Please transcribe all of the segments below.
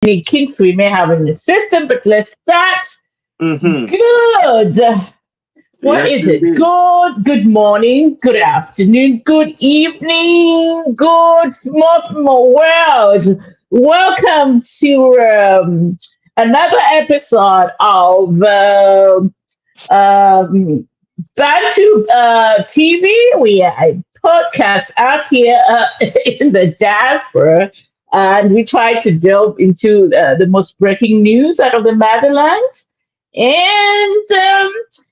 any kinks we may have in the system, but let's start. Mm-hmm. Good. What Yes, is it? indeed. Good morning, good afternoon, good evening, good small world. Welcome to another episode of um, Bantu TV. We are a podcast out here in the diaspora, and we try to delve into the most breaking news out of the motherland. And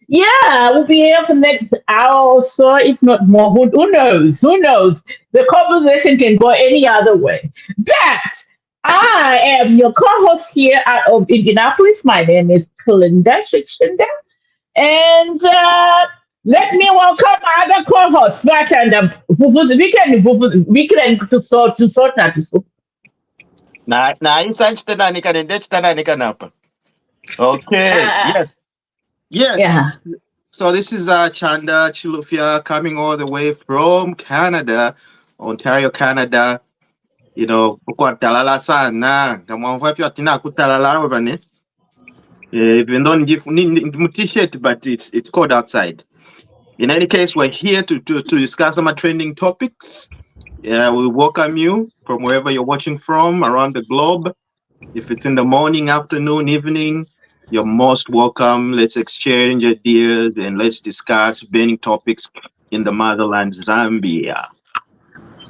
yeah, we'll be here for the next hour or so, if not more. Who knows? Who knows? The conversation can go any other way. But I am your co-host here out of Indianapolis. My name is Kalinda Shikshinda. And let me welcome my other co-host back and we can to sort that. Na isa tena nikanende tena nikanapa. Okay. Uh, Yes. Yes. yeah. So this is Chanda Chilufia coming all the way from Canada, Ontario, Canada. Kwa talala sana. Kama mfafia tina kutalala wabane. Even though ni t-shirt, but it's cold outside. In any case, we're here to discuss some trending topics. Yeah, we welcome you from wherever you're watching from around the globe. If it's in the morning, afternoon, evening, you're most welcome. Let's exchange ideas and let's discuss burning topics in the motherland, Zambia.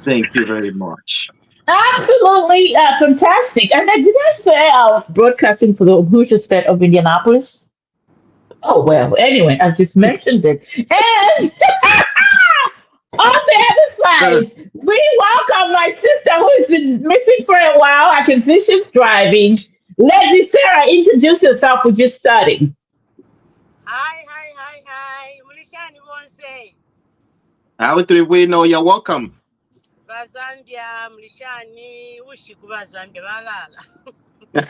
Thank you very much. Absolutely fantastic. And then did I say I was broadcasting for the Abuja state of Indianapolis? Oh, well, anyway, I just mentioned it. And on the other Uh, side, we welcome my sister who has been missing for a while. I can see she's driving. Lady Sarah, introduce yourself. We're just starting. Hi. Mulishani wonse. how do we know you're welcome? Bazambia, Mulishani, Ushiku Bazambia, Balala.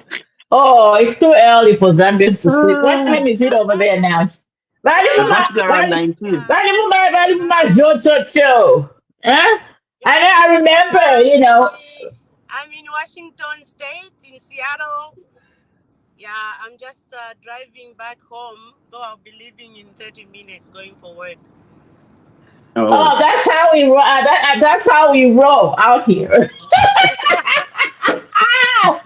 Oh, it's too early for Zambians to sleep. What time is it over there now? Vale It mama, must be around 19. vale mama, Jototo. Huh? And I remember, I'm in Washington State, in Seattle. Yeah, I'm just driving back home, though I'll be leaving in 30 minutes going for work. Oh, oh, that's how we roll out here. Ah,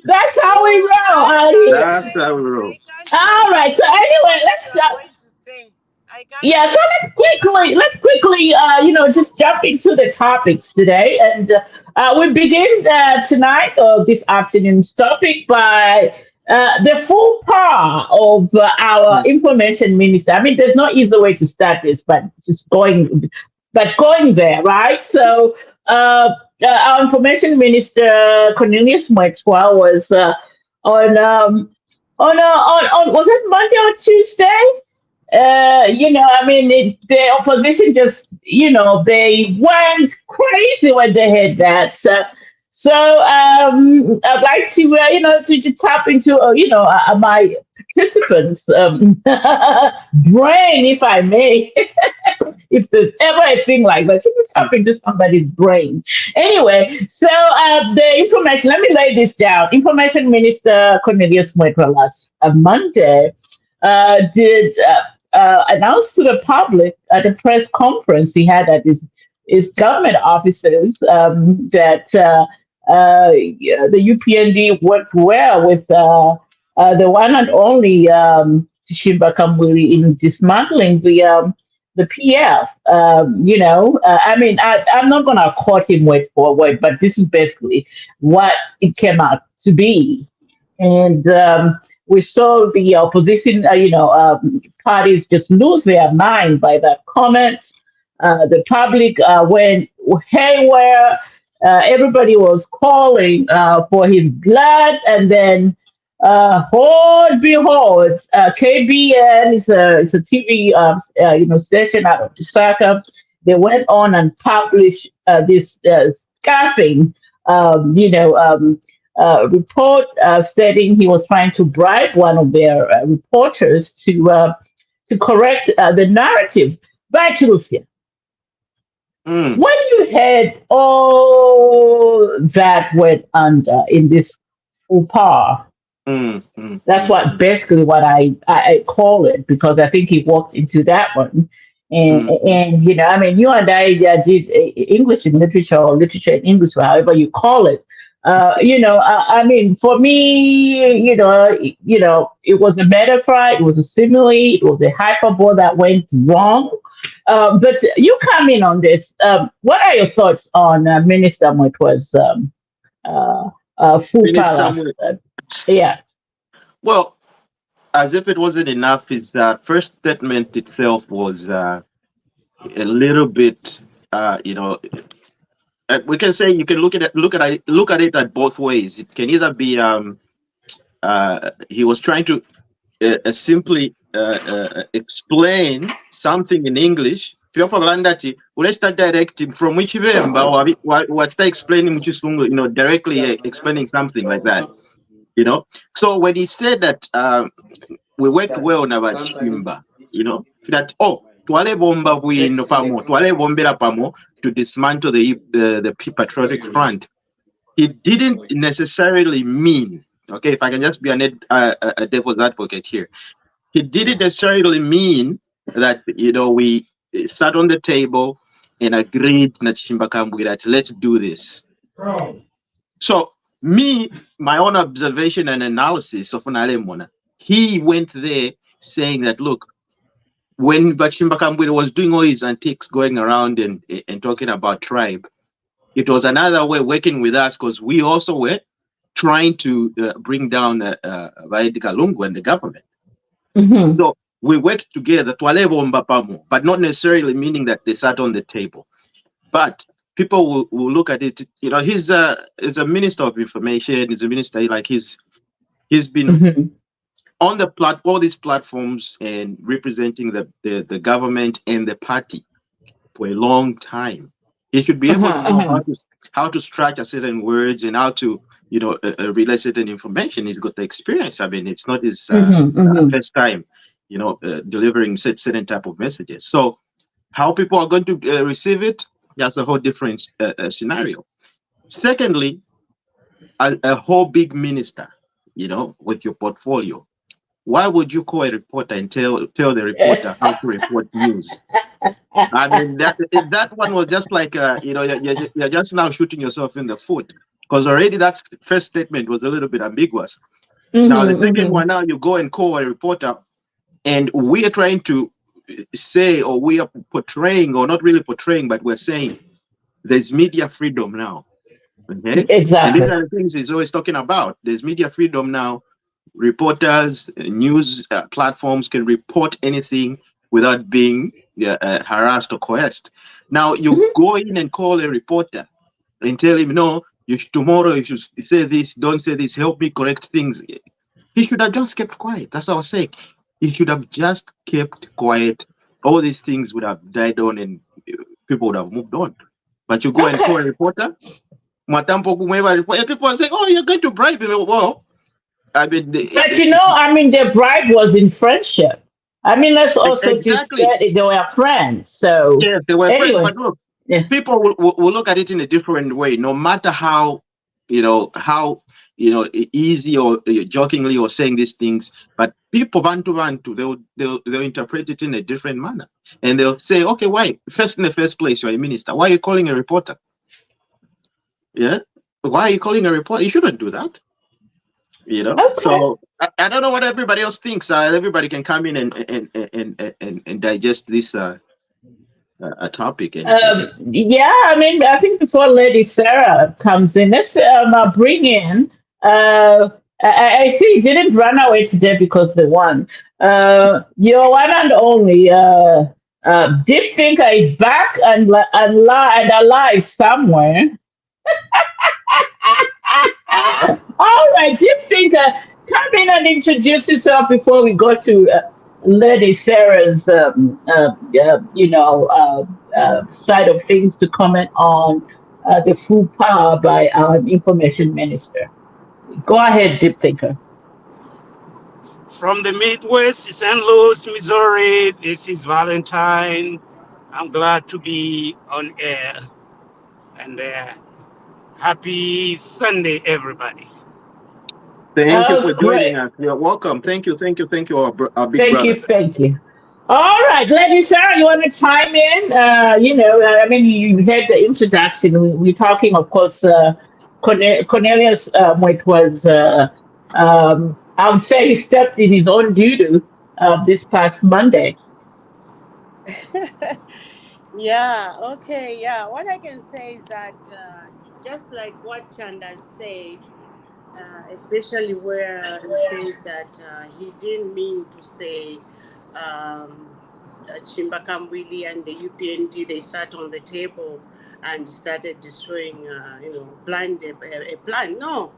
that's how we roll out here. that's how we roll. I can't All wait right. to So hear anyway, what you let's are going to say. I can't yeah. So wait. let's quickly, just jump into the topics today, and we begin tonight or this afternoon's topic by the full power of our information minister. I mean, there's no easy way to start this, but going there, right? So, our information minister Cornelius Maxwell was on was it Monday or Tuesday? I mean, the opposition just, they went crazy when they had that. So I'd like to, to tap into, my participants' brain, if I may. If there's ever a thing like that, you can tap into somebody's brain. Anyway, so the information, let me lay this down. Information Minister Cornelius Mwetwa last Monday did announce to the public at a press conference he had at his government offices that yeah, the UPND worked well with the one and only Tshimba Kambuli in dismantling the PF. I mean, I'm not going to quote him word for word, but this is basically what it came out to be. And we saw the opposition, parties just lose their mind by that comment. The public went haywire. Everybody was calling for his blood, and then behold, KBN is a TV station out of Osaka. They went on and published this scathing, report stating he was trying to bribe one of their reporters to correct the narrative. Back to Rufia. Mm, When you had all that went under in this FUPA, mm, mm, that's mm, what basically what I call it, because I think he walked into that one. mm, And you know, I mean, you and I did English in literature or literature in English, however you call it. You know, I mean, for me, you know, it was a metaphor, it was a simile, it was a hyperbole that went wrong. But you come in on this. What are your thoughts on Minister Mwetwa's uh, full Minister, palace? Yeah. well, as if it wasn't enough, his first statement itself was a little bit, you know, we can say you can look at it at both ways. It can either be he was trying to simply explain something in English. Fyofagala let's start directing from which what start explaining Muchisungu, you know, directly explaining something like that, you know. So when he said that we worked well on our Chimba, you know, that twale bomba bwino pamo, twale bombera pamo to dismantle the patriotic front. He didn't necessarily mean, okay, if I can just be a devil's advocate here, he didn't necessarily mean that, you know, we sat on the table and agreed that let's do this. So my own observation and analysis of Nalemona, he went there saying that, look, when Bachimba Kambwira was doing all his antics going around and talking about tribe, it was another way working with us, because we also were trying to bring down Vaidika Lungu and the government. Mhm. So we worked together, but not necessarily meaning that they sat on the table. But people will look at it, you know, he's a minister of information, he's a minister, like he's been Mhm. on the all these platforms and representing the government and the party for a long time. He should be able to know how to structure certain words and how to, you know, relay certain information. He's got the experience. I mean, it's not his first time, you know, delivering certain type of messages. So how people are going to receive it, that's a whole different scenario. Secondly, a whole big minister, you know, with your portfolio. Why would you call a reporter and tell the reporter how to report news? I mean, that one was just like, you know, you're just now shooting yourself in the foot, because already that first statement was a little bit ambiguous. Now, the second one, now you go and call a reporter, and we are trying to say, or we are portraying, or not really portraying, but we're saying there's media freedom now. Okay. And these Exactly. are the things he's always talking about. There's media freedom now. Reporters, news platforms can report anything without being harassed or coerced. Now you go in and call a reporter and tell him, no, tomorrow you should say this, don't say this, help me correct things. He should have just kept quiet. That's what I was saying. He should have just kept quiet. All these things would have died on and people would have moved on. But you go and call a reporter, people are saying, oh, you're going to bribe him. Well, I mean, But you know, I mean, the bribe was in friendship. I mean, let's also just exactly. get it. They were friends. So Yes, they were friends. anyway, But look, yeah. people will look at it in a different way, no matter how, easy or jokingly or saying these things. But people bantu, they'll interpret it in a different manner, and they'll say, okay, why? First, in the first place, you're a minister. Why are you calling a reporter? Yeah, why are you calling a reporter? You shouldn't do that. You know, Okay. so I don't know what everybody else thinks. Everybody can come in and digest this topic and Yeah, I mean, I think before Lady Sarah comes in, let's bring in. I see you didn't run away today because they won. Your one and only Deep Thinker is back and alive somewhere. All right, Deep Thinker, come in and introduce yourself before we go to Lady Sarah's, side of things to comment on the full power by our information minister. Go ahead, Deep Thinker. From the Midwest, St. Louis, Missouri, this is Valentine. I'm glad to be on air, and happy Sunday, everybody. Thank you for Great. joining us. You're welcome. Thank you, our big Thank you. brother. Thank you. All right, Lady Sarah, you want to chime in? I mean, you had the introduction. We're talking, of course, Cornelius Mwet was, I would say, he stepped in his own duty this past Monday. Yeah, okay, yeah. What I can say is that just like what Chanda said, especially where he says that he didn't mean to say Chimbakambwili and the UPND, they sat on the table and started destroying, planned a plan. No,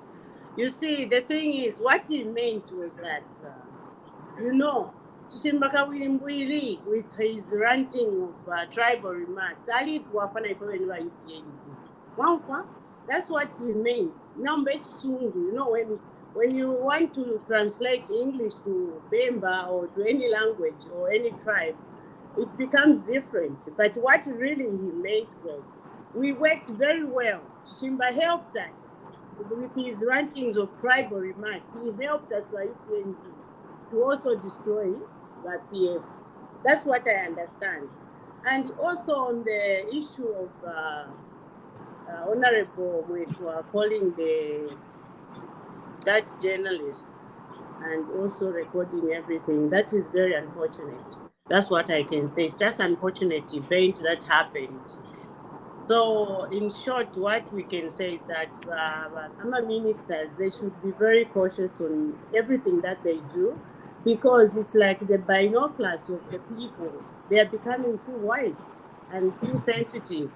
you see, the thing is, what he meant was that, Chimbaka Wimbwili, with his ranting of tribal remarks, Ali Tuafana Ifewenwa UPND. Wamfa, that's what he meant. Number sungu, when you want to translate English to Bemba or to any language or any tribe, it becomes different. But what really he meant was, we worked very well. Shimba helped us with his rantings of tribal remarks. He helped us by UPND to also destroy the PF. That's what I understand. And also on the issue of Honorable Mwetwa calling that journalist and also recording everything, that is very unfortunate. That's what I can say. It's just an unfortunate event that happened. So, in short, what we can say is that our ministers, they should be very cautious on everything that they do, because it's like the binoculars of the people. They are becoming too wide and too sensitive.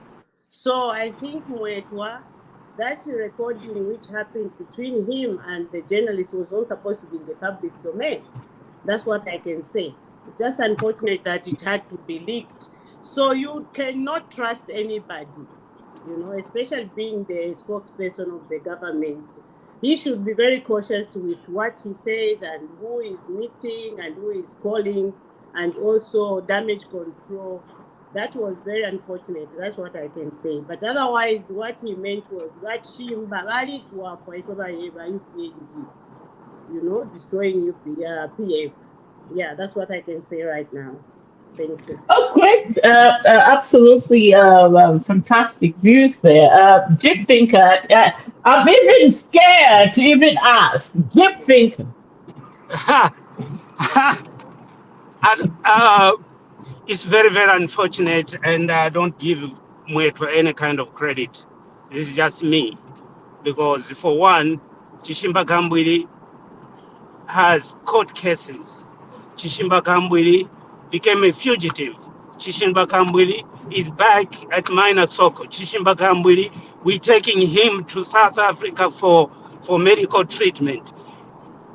So I think Mwetwa, that recording which happened between him and the journalist was all supposed to be in the public domain. That's what I can say. It's just unfortunate that it had to be leaked. So you cannot trust anybody, especially being the spokesperson of the government. He should be very cautious with what he says and who is meeting and who is calling, and also damage control. That was very unfortunate. That's what I can say. But otherwise, what he meant was destroying PF. Yeah, that's what I can say right now. Thank you. Oh, great. Absolutely fantastic views there. Deep thinker. I'm even scared to even ask. Deep thinker. And, it's very, very unfortunate, and I don't give Mwetwa any kind of credit. This is just me. Because, for one, Chishimba Gambwili has court cases. Chishimba Gambwili became a fugitive. Chishimba Gambwili is back at Minor Soko. Chishimba Gambwili, we're taking him to South Africa for medical treatment.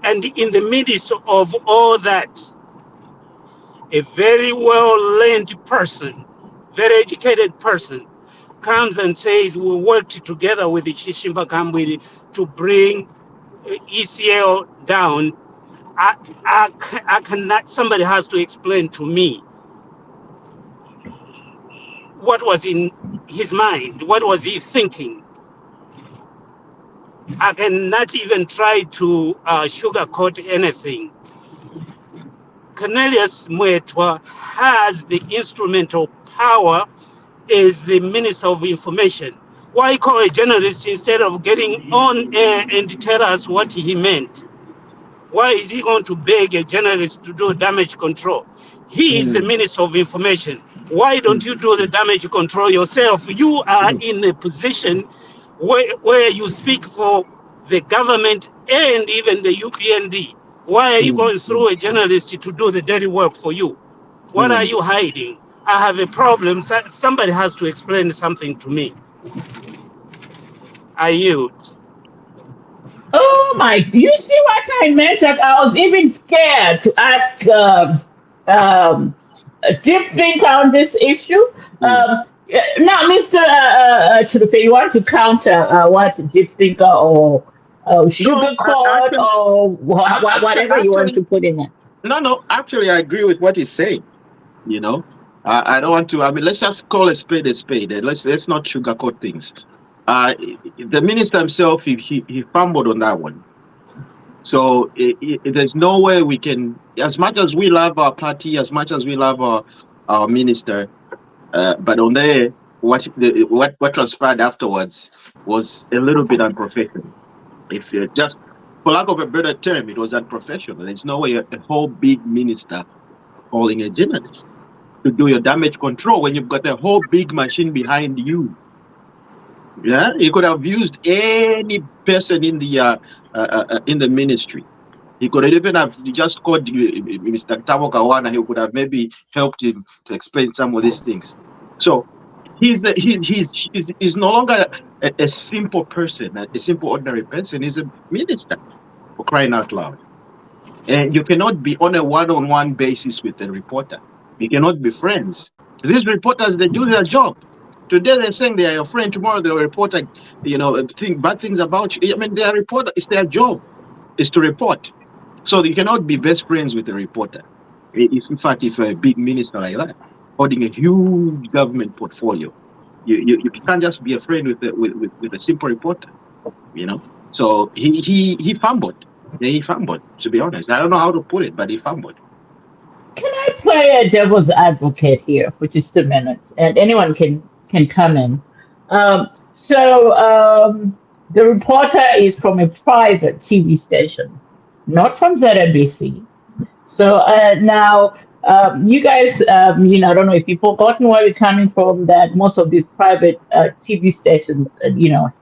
And in the midst of all that, a very well-learned person, very educated person, comes and says we worked together with the Chishimba Gambwili to bring ECL down. I cannot, somebody has to explain to me what was in his mind, what was he thinking. I cannot even try to sugarcoat anything. Cornelius Mwetwa has the instrumental power as the Minister of Information. Why call a journalist instead of getting on air and tell us what he meant? Why is he going to beg a journalist to do damage control? He is the Minister of Information. Why don't you do the damage control yourself? You are in a position where you speak for the government and even the UPND. Why are you going through a journalist to do the dirty work for you? What are you hiding? I have a problem. Somebody has to explain something to me. I yield. Oh my! You see what I meant? That I was even scared to ask a deep think on this issue. Now, Mister Chilufe, you want to counter what deep thinker or No, sugar coat or whatever you want actually, to put in it? no. Actually, I agree with what he's saying. You know, I don't want to. I mean, let's just call a spade a spade. Let's not sugarcoat things. Uh, the minister himself, he fumbled on that one. So there's no way we can, as much as we love our party, as much as we love our minister, but on there, what transpired afterwards was a little bit unprofessional. If you just, for lack of a better term, it was unprofessional. There's no way a whole big minister calling a journalist to do your damage control when you've got a whole big machine behind you. Yeah, he could have used any person in the ministry. He could even have just called Mr. Tabo Kawana. He could have maybe helped him to explain some of these things. So he's no longer a simple person, a simple ordinary person. He's a minister, for crying out loud. And you cannot be on a one-on-one basis with a reporter. You cannot be friends. These reporters, they do their job. Today they're saying they are your friend. Tomorrow they'll report, bad things about you. I mean, they are reporter. It's their job, is to report. So you cannot be best friends with a reporter. In fact, if a big minister like that, holding a huge government portfolio, you can't just be a friend with a simple reporter. So he fumbled. Yeah, he fumbled. To be honest, I don't know how to put it, but he fumbled. Can I play a devil's advocate here for just a minute? And anyone can come in. The reporter is from a private TV station, not from ZNBC. So now, you guys, I don't know if you've forgotten where we're coming from, that most of these private TV stations,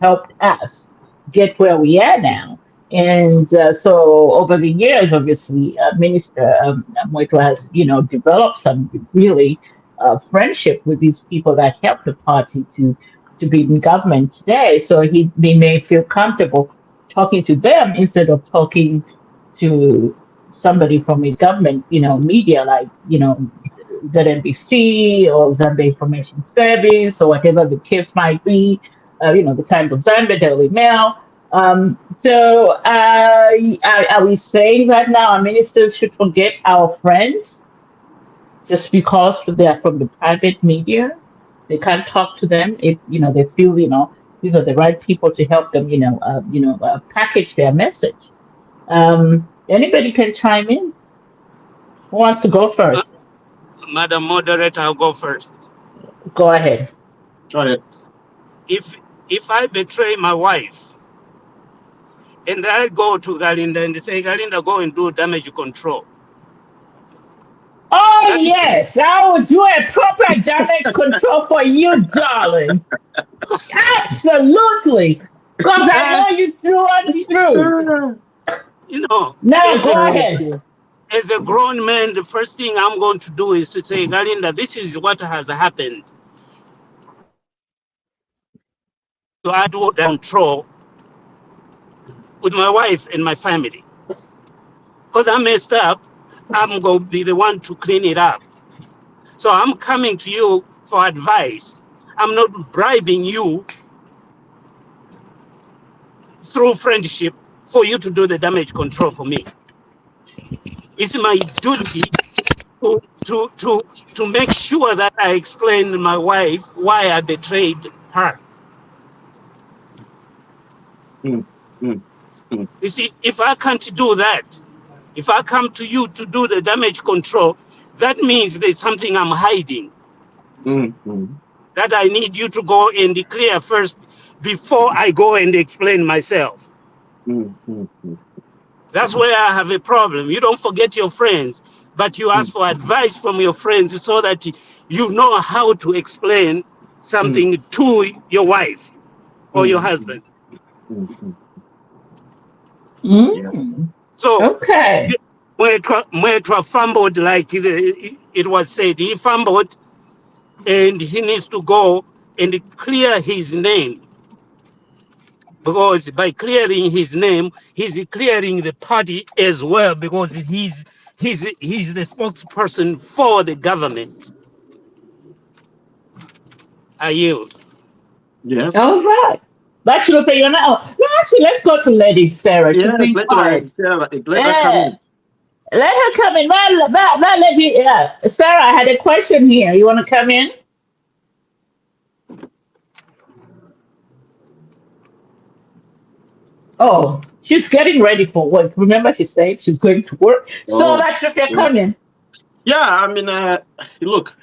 helped us get where we are now. And so over the years, obviously, Minister Moito has, developed some really friendship with these people that helped the party to be in government today. So they may feel comfortable talking to them instead of talking to somebody from a government, media like, ZNBC or Zambia Information Service or whatever the case might be, the Times of Zambia, Daily Mail. Are we saying that now our ministers should forget our friends just because they are from the private media? They can't talk to them if they feel these are the right people to help them package their message. Anybody can chime in. Who wants to go first? Madam Moderator, I'll go first. Go ahead. Go ahead. If I betray my wife and I go to Galinda and say, Galinda, go and do damage control. Oh, yes, I will do a proper damage control for you, darling. Absolutely. Because I know you through and through. Now, go ahead. As a grown man, the first thing I'm going to do is to say, Galinda, this is what has happened. So I do control with my wife and my family. Because I messed up, I'm going to be the one to clean it up. So I'm coming to you for advice. I'm not bribing you through friendship for you to do the damage control for me. It's my duty to make sure that I explain to my wife why I betrayed her. You see, if I can't do that, if I come to you to do the damage control, that means there's something I'm hiding. That I need you to go and declare first before I go and explain myself. That's where I have a problem. You don't forget your friends, but you ask for advice from your friends so that you know how to explain something to your wife or your husband. So, okay. Mwetwa fumbled, like it was said. He fumbled and he needs to go and clear his name. Because by clearing his name, he's clearing the party as well, because he's the spokesperson for the government. I yield. Yeah. All right. Actually, let's go to Lady Sarah. Yes, let her come in. Let her come in. Let me, Sarah, I had a question here. You want to come in? Oh, she's getting ready for work. Remember, she said she's going to work. So Oh, that's if you're yeah. coming. Yeah, I mean, look,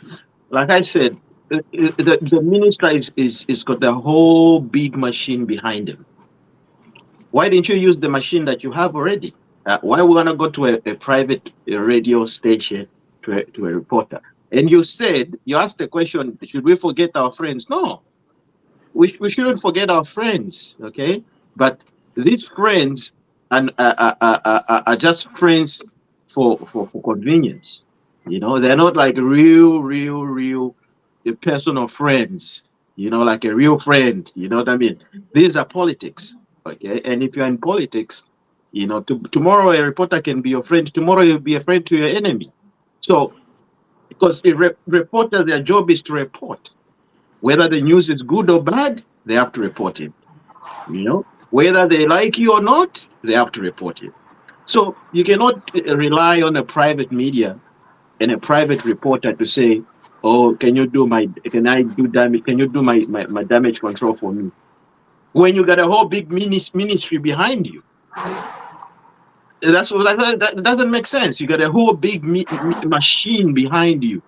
like I said, the minister is got a whole big machine behind him. Why didn't you use the machine that you have already? Why we want to go to a private radio station to a reporter? And you said, you asked the question, should we forget our friends? No, we shouldn't forget our friends, okay? But these friends are just friends for convenience. You know, they're not like real personal friends, you know, like a real friend. You know what I mean? These are politics, okay? And if you're in politics, you know, tomorrow a reporter can be your friend, tomorrow you'll be a friend to your enemy. So, because the reporter, their job is to report. Whether the news is good or bad, they have to report it. You know, whether they like you or not, they have to report it. So you cannot rely on a private media and a private reporter to say, "Oh, can I do damage? Can you do my damage control for me?" When you got a whole big ministry behind you, that doesn't make sense. You got a whole big machine behind you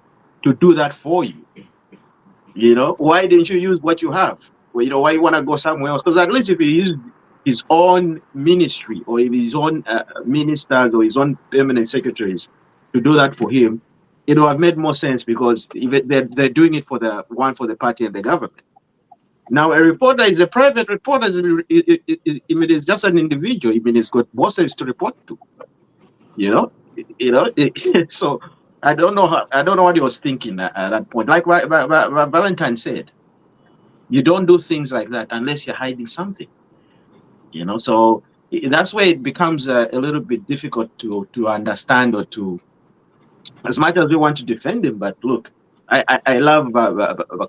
to do that for you. You know, why didn't you use what you have? Well, you know, why you want to go somewhere else? Because at least if you use his own ministry or if his own ministers or his own permanent secretaries to do that for him, it would have made more sense because they're doing it for the party and the government. Now, a reporter is a private reporter. It is just an individual. I mean, it's got bosses to report to. You know, so I don't know what he was thinking at that point. Like Valentine said, you don't do things like that unless you're hiding something. You know, so that's where it becomes a little bit difficult to understand or to, as much as we want to defend him. But look, I love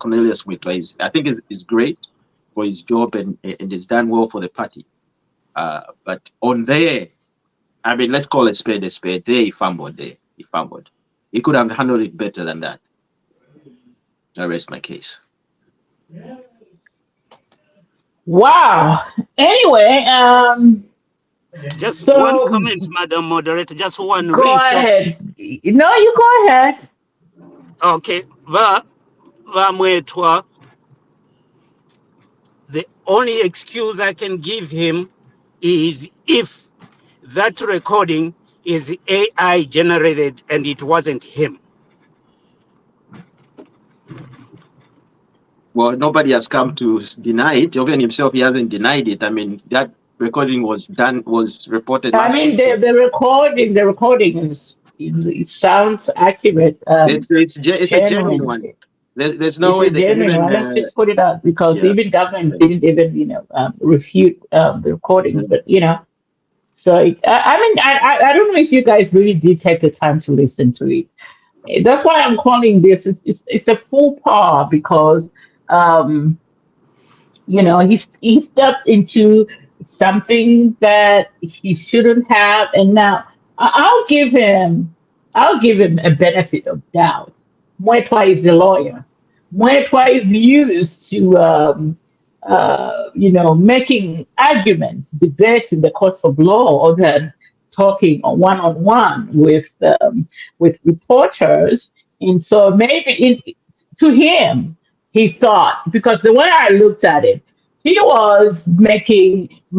Cornelius Whitler. I think is great for his job and he's done well for the party. But on there, I mean, let's call a spade a spade. There, he fumbled. He fumbled. He could have handled it better than that. I rest my case. Wow. Anyway, Just one so comment, Madam Moderator, just one go real short. ahead. No, you go ahead. Okay, Vamwetwa, the only excuse I can give him is if that recording is AI generated and it wasn't him. Well, nobody has come to deny it. Even himself, he hasn't denied it. I mean, that recording was reported I last mean, week. So the recording is it sounds accurate, it's a genuine genuine. one. There's It's no way a they can genuine even one. Let's just put it out because yeah. even government didn't even refute the recordings. But so I mean, I don't know if you guys really did take the time to listen to it. That's why I'm calling this. It's a full par because um, he stepped into something that he shouldn't have, and now I'll give him a benefit of doubt. Mwetwa is a lawyer. Mwetwa is used to making arguments, debates in the courts of law, other than talking one on one with reporters. And so maybe to him, he thought, because the way I looked at it, he was may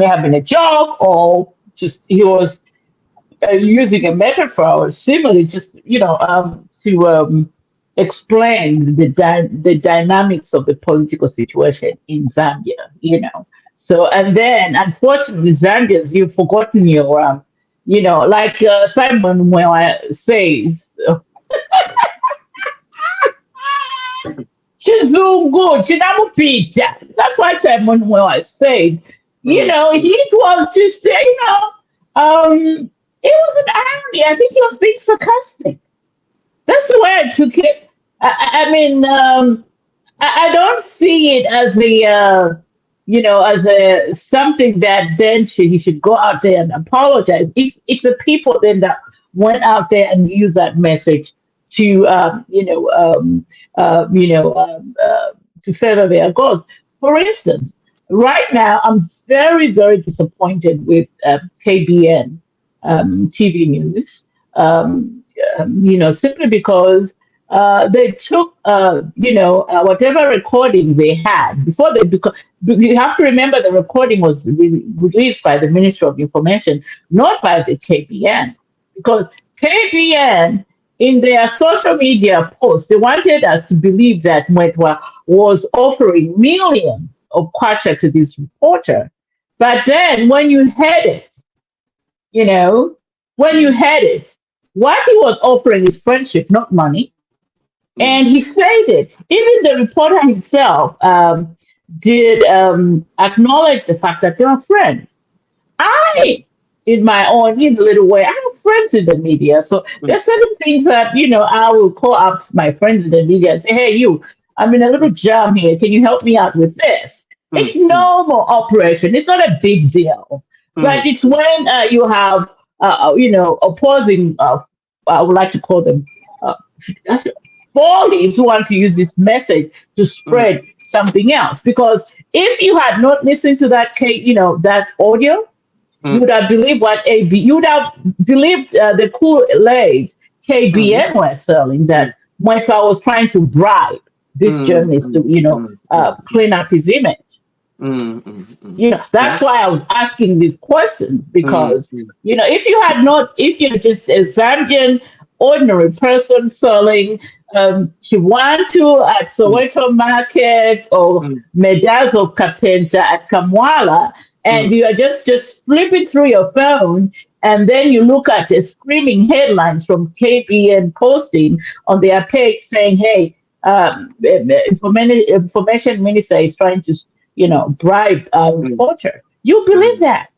have been a joke or just he was using a metaphor or simile just, to explain the dynamics of the political situation in Zambia, So, and then unfortunately, Zambians, you've forgotten your, like Simon Mwewa says, Chizungu, Chinamupita. That's why Simon Mwewa said, he was just, it was an irony. I think he was being sarcastic. That's the way I took it. I mean, I don't see it as as something that then he should go out there and apologize. It's the people then that went out there and used that message to, to further their goals. For instance, right now, I'm very, very disappointed with KBN TV News. Simply because they took, whatever recording they had before they, because you have to remember the recording was released by the Ministry of Information, not by the KBN, because KBN in their social media posts, they wanted us to believe that Mwetwa was offering millions of kwacha to this reporter. But then when you heard it, you know, when you heard it, what he was offering is friendship, not money. And he said it. Even the reporter himself did acknowledge the fact that they are friends. I, in my own little way, I have friends in the media. So there's certain things that, I will call up my friends in the media and say, hey, you, I'm in a little jam here. Can you help me out with this? It's normal operation. It's not a big deal. But it's when you have, opposing, I would like to call them, uh, bullies who want to use this message to spread something else. Because if you had not listened to that audio, you would have believed what you would have believed the Kool-Aid KBN was selling, that Michael was trying to bribe this journalist to, clean up his image. That's why I was asking these questions, because if you're just a Zambian ordinary person selling Chiwantu at Soweto Market or Medazo Kapenta at Kamwala, and you are just flipping through your phone, and then you look at the screaming headlines from KBN posting on their page saying, hey, information minister is trying to bribe a reporter. You believe that,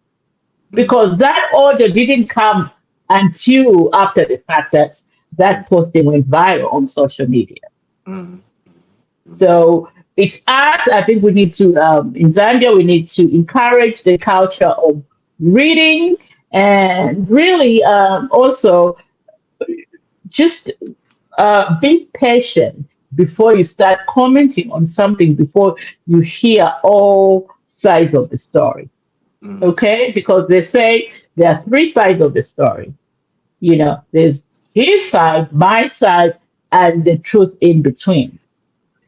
because that order didn't come until after the fact that posting went viral on social media. So it's us. I think we need to, in Zambia, we need to encourage the culture of reading, and really also just be patient before you start commenting on something, before you hear all sides of the story. Okay? Because they say there are three sides of the story. There's his side, my side, and the truth in between.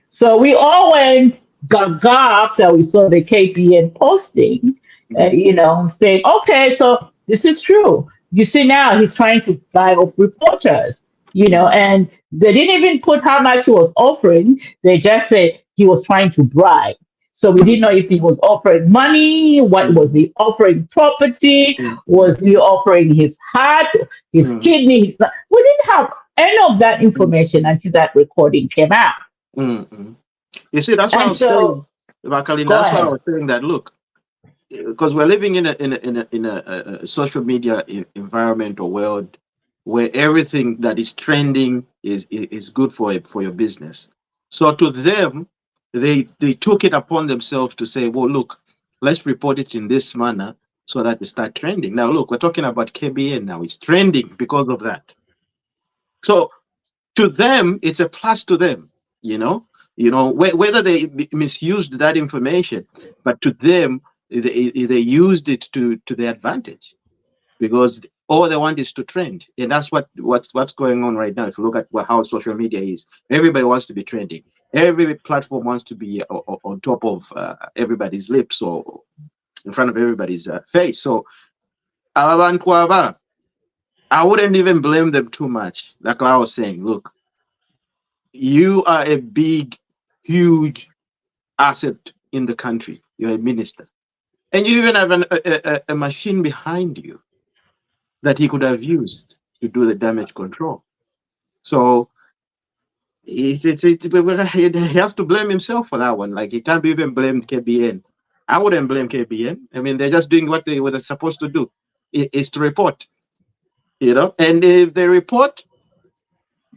So we all went gaga after we saw the KPN posting, saying, okay, so this is true. You see, now he's trying to buy off reporters, and they didn't even put how much he was offering. They just said he was trying to bribe. So we didn't know if he was offering money, what was he offering, property, was he offering his heart, his kidney, we didn't have any of that information until that recording came out. You see, that's why I was saying, Bakalin, that's why I was saying that, look, because we're living in a social media environment or world where everything that is trending is good for your business. So to them, they took it upon themselves to say, well, look, let's report it in this manner so that it start trending. Now, look, we're talking about KBN now. It's trending because of that. So to them, it's a plus to them, whether they misused that information, but to them, they used it to their advantage, because all they want is to trend. And that's what's going on right now. If you look at how social media is, everybody wants to be trending. Every platform wants to be on top of everybody's lips or in front of everybody's face. So I wouldn't even blame them too much. Like I was saying, look, you are a big, huge asset in the country. You're a minister, and you even have a machine behind you that he could have used to do the damage control. So he has to blame himself for that one. Like, he can't even blame KBN. I wouldn't blame KBN. I mean, they're just doing what they're supposed to do, is to report. And if they report,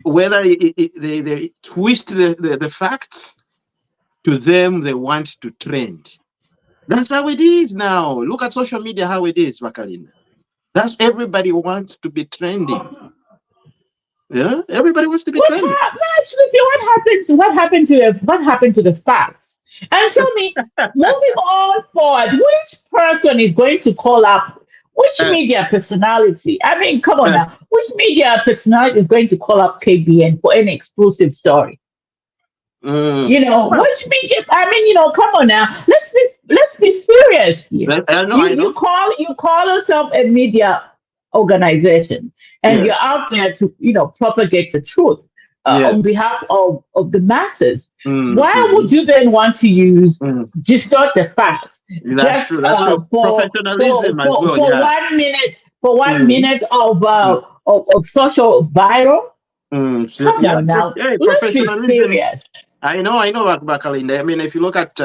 whether they twist the facts, to them they want to trend. That's how it is now. Look at social media, how it is, Makalina. That's everybody wants to be trending. Yeah, everybody wants to be What trending. actually, what happened to the facts? And tell me, moving on forward, which person is going to call up which Uh, media personality? I mean, come on uh, now. Which media personality is going to call up KBN for any exclusive story? mm. Well, Which media? I mean, come on now. Let's be serious here. I know, You I you know. call you call yourself a media organization, and you're Yes, out there to propagate the truth yes. on behalf of the masses. Mm, Why would mm, you then want to use mm. distort the facts That's just true. That's true. for Professionalism as well. Yeah. 1 minute, for one Mm, minute of mm, social viral? So, Come yeah. on now, Yeah, let's be professionalism. serious. I know about Bakalinda. I mean, if you look at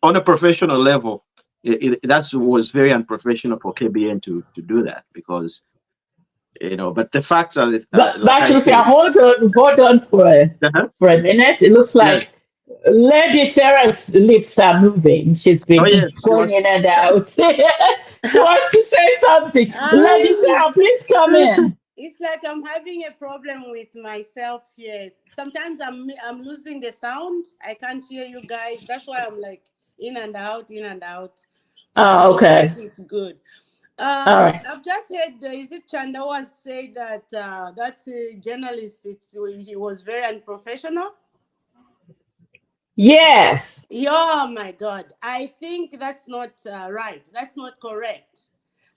on a professional level, that was very unprofessional for KBN to do that because But the facts are, like But I if you said. hold on Uh-huh. for a minute, it looks like Yes. Lady Sarah's lips are moving. She's Oh been yes. She going wants. in and out. She wants to say something. Lady Ah, Sarah, please come in. it's like I'm having a problem with myself here. Sometimes I'm losing the sound. I can't hear you guys. That's why I'm like in and out, in and out. But it Oh, looks like okay. it's good. All right. I've just heard, is it Chanda was said that that journalist, he was very unprofessional? Yes. Oh my God. I think that's not right. That's not correct.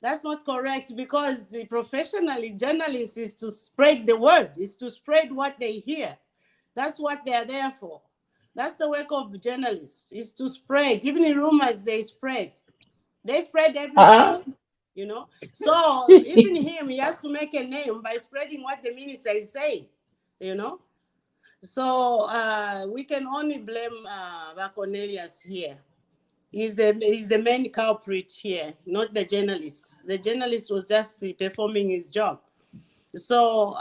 That's not correct because professionally, journalists is to spread the word, is to spread what they hear. That's what they are there for. That's the work of journalists, is to spread. Even in rumors, they spread. They spread everything. Uh, So even him, he has to make a name by spreading what the minister is saying, you know. So we can only blame Cornelius here. He's the main culprit here, not the journalist. The journalist was just performing his job. So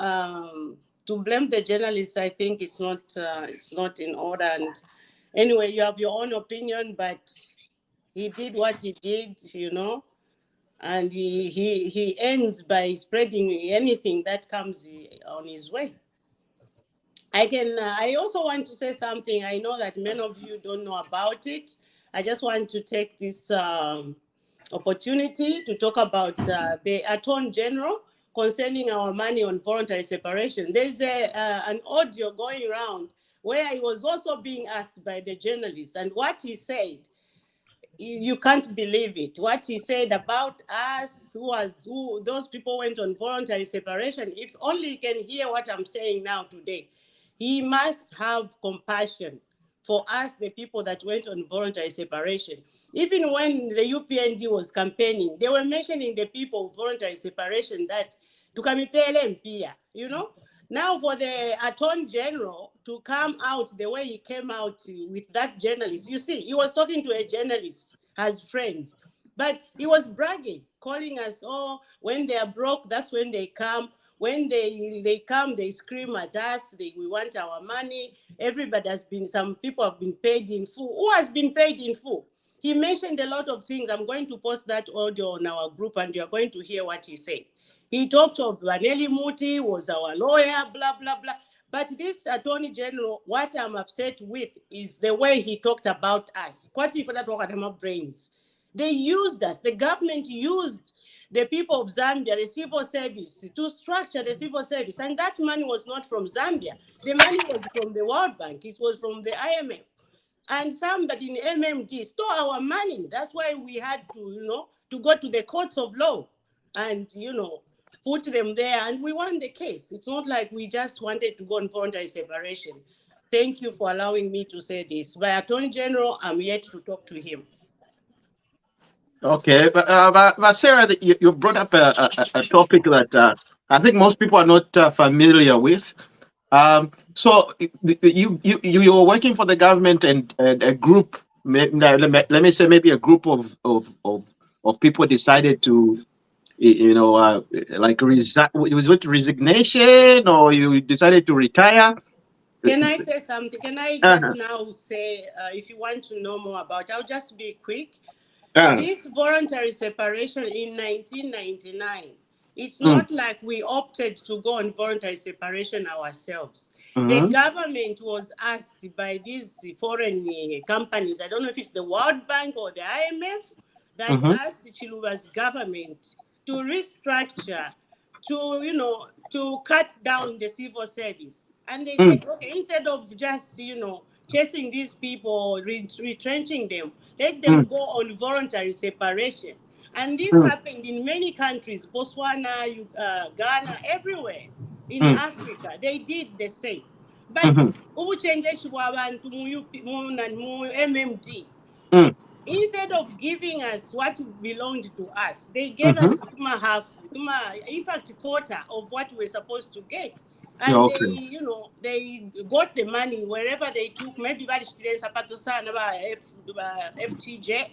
to blame the journalist, I think it's not in order. And anyway, you have your own opinion, but he did what he did, and he ends by spreading anything that comes on his way. I also want to say something. I know that many of you don't know about it. I just want to take this opportunity to talk about the Attorney General concerning our money on voluntary separation. There's an audio going around where he was also being asked by the journalist, and what he said, you can't believe it. What he said about us, who those people went on voluntary separation. If only you can hear what I'm saying now today. He must have compassion for us, the people that went on voluntary separation. Even when the UPND was campaigning, they were mentioning the people of voluntary separation that tukamipele mpia. Now for the Attorney General to come out the way he came out with that journalist, you see, he was talking to a journalist as friends, but he was bragging, calling us, oh, when they are broke, that's when they come. When they come, they scream at us, we want our money. Some people have been paid in full. Who has been paid in full? He mentioned a lot of things. I'm going to post that audio on our group and you're going to hear what he said. He talked of Vanelli Muti was our lawyer, blah, blah, blah. But this Attorney General, what I'm upset with is the way he talked about us. What if that work at my brains? They used us. The government used the people of Zambia, the civil service, to structure the civil service. And that money was not from Zambia. The money was from the World Bank. It was from the IMF. And somebody in MMD stole our money. That's why we had to go to the courts of law and, put them there. And we won the case. It's not like we just wanted to go on voluntary separation. Thank you for allowing me to say this. By Attorney General, I'm yet to talk to him. Okay, but Sarah, you brought up a topic that I think most people are not familiar with. So you were working for the government and a group, let me say maybe a group of people decided to, like was it resignation or you decided to retire? Can I say something? Can I just Uh-huh. now say, if you want to know more about it, I'll just be quick. Uh, This voluntary separation in 1999, it's mm, not like we opted to go on voluntary separation ourselves. The mhm, government was asked by these foreign companies, I don't know if it's the World Bank or the IMF, that mhm, asked Chiluba's government to restructure, to cut down the civil service. And they mm, said, okay, instead of just, chasing these people, retrenching them, let them mm, go on voluntary separation. And this mm, happened in many countries, Botswana, Ghana, everywhere in mm, Africa. They did the same. But mhm, ubuchenjeshibwa abantu mu MMD, mm, instead of giving us what belonged to us, they gave mhm. us in fact, quarter of what we were supposed to get. Yeah, And okay. they got the money wherever they took. Maybe FTJ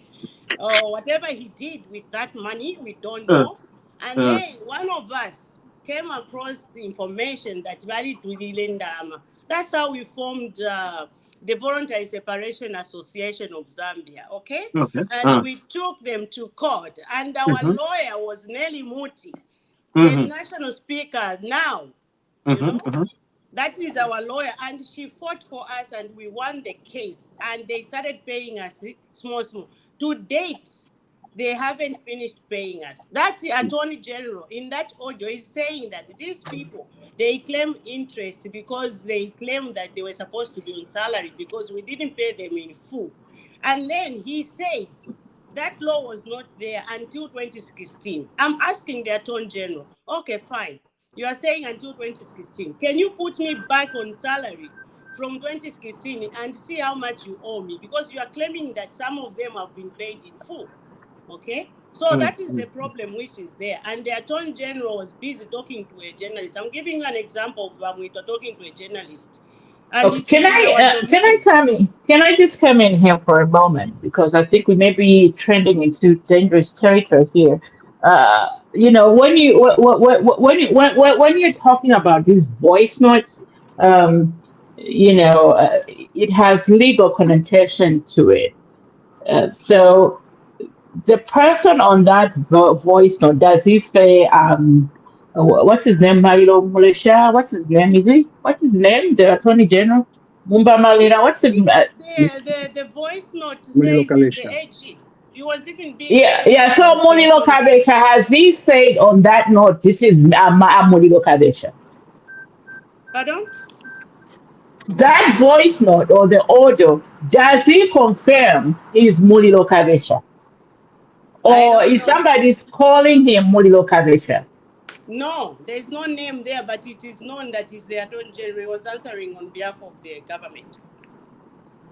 or whatever he did with that money, we don't Uh, know. And uh, then one of us came across information that Bali Tulilendama. That's how we formed the Voluntary Separation Association of Zambia, okay? okay. And we took them to court, and our Mhm, lawyer was Nelly Muti, the mhm, national speaker now, you mhm, know. mhm. That is our lawyer, and she fought for us, and we won the case. And they started paying us small, small. To date, they haven't finished paying us. That's the Attorney General in that audio is saying that these people, they claim interest because they claim that they were supposed to be on salary because we didn't pay them in full. And then he said that law was not there until 2016. I'm asking the Attorney General, okay, fine. You are saying until 2016. Can you put me back on salary from 2016 and see how much you owe me? Because you are claiming that some of them have been paid in full. Okay? So Mm, that is mm. the problem which is there. And the Attorney General was busy talking to a journalist. I'm giving you an example of when we were talking to a journalist. And Okay, it is in our can I domain. come in? Can I just come in here for a moment because I think we may be trending into dangerous territory here. When when you're talking about these voice notes, it has legal connotation to it. So the person on that voice note, does he say, what's his name, Marilo Malaysia? What's his name? What's his name? The Attorney General? Mumba Malina? Yes, What's the, the voice note Mulilo says he's the Kalesha. AG. He was even being yeah, praised yeah. So by the Molilo Attorney General. Kabesha, has he said on that note, this is Molilo Kabesha? Pardon? That voice note or the audio, does he confirm is Molilo Kabesha? I Or don't is know. somebody calling him Molilo Kabesha? No, there's no name there, but it is known that he's the Attorney General. He was answering on behalf of the government.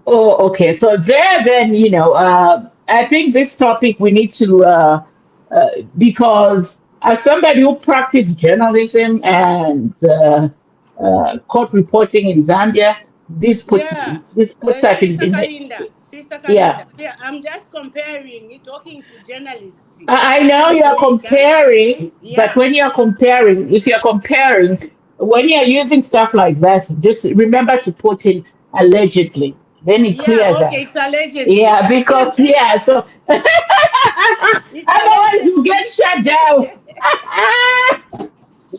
Oh, okay. So there, then, I think this topic we need to, because as somebody who practiced journalism and court reporting in Zambia, Yeah, this puts us Sister in Kalinda, Sister yeah. Kalinda. Yeah, I'm just comparing, talking to journalists I that know are you are filmmakers. comparing, but Yeah, when you're comparing, if you're comparing, when you're using stuff like that, just remember to put in allegedly. Then it yeah, clears okay, us. it's allegedly. Yeah, because yeah, so It's otherwise you get allegedly. shut down.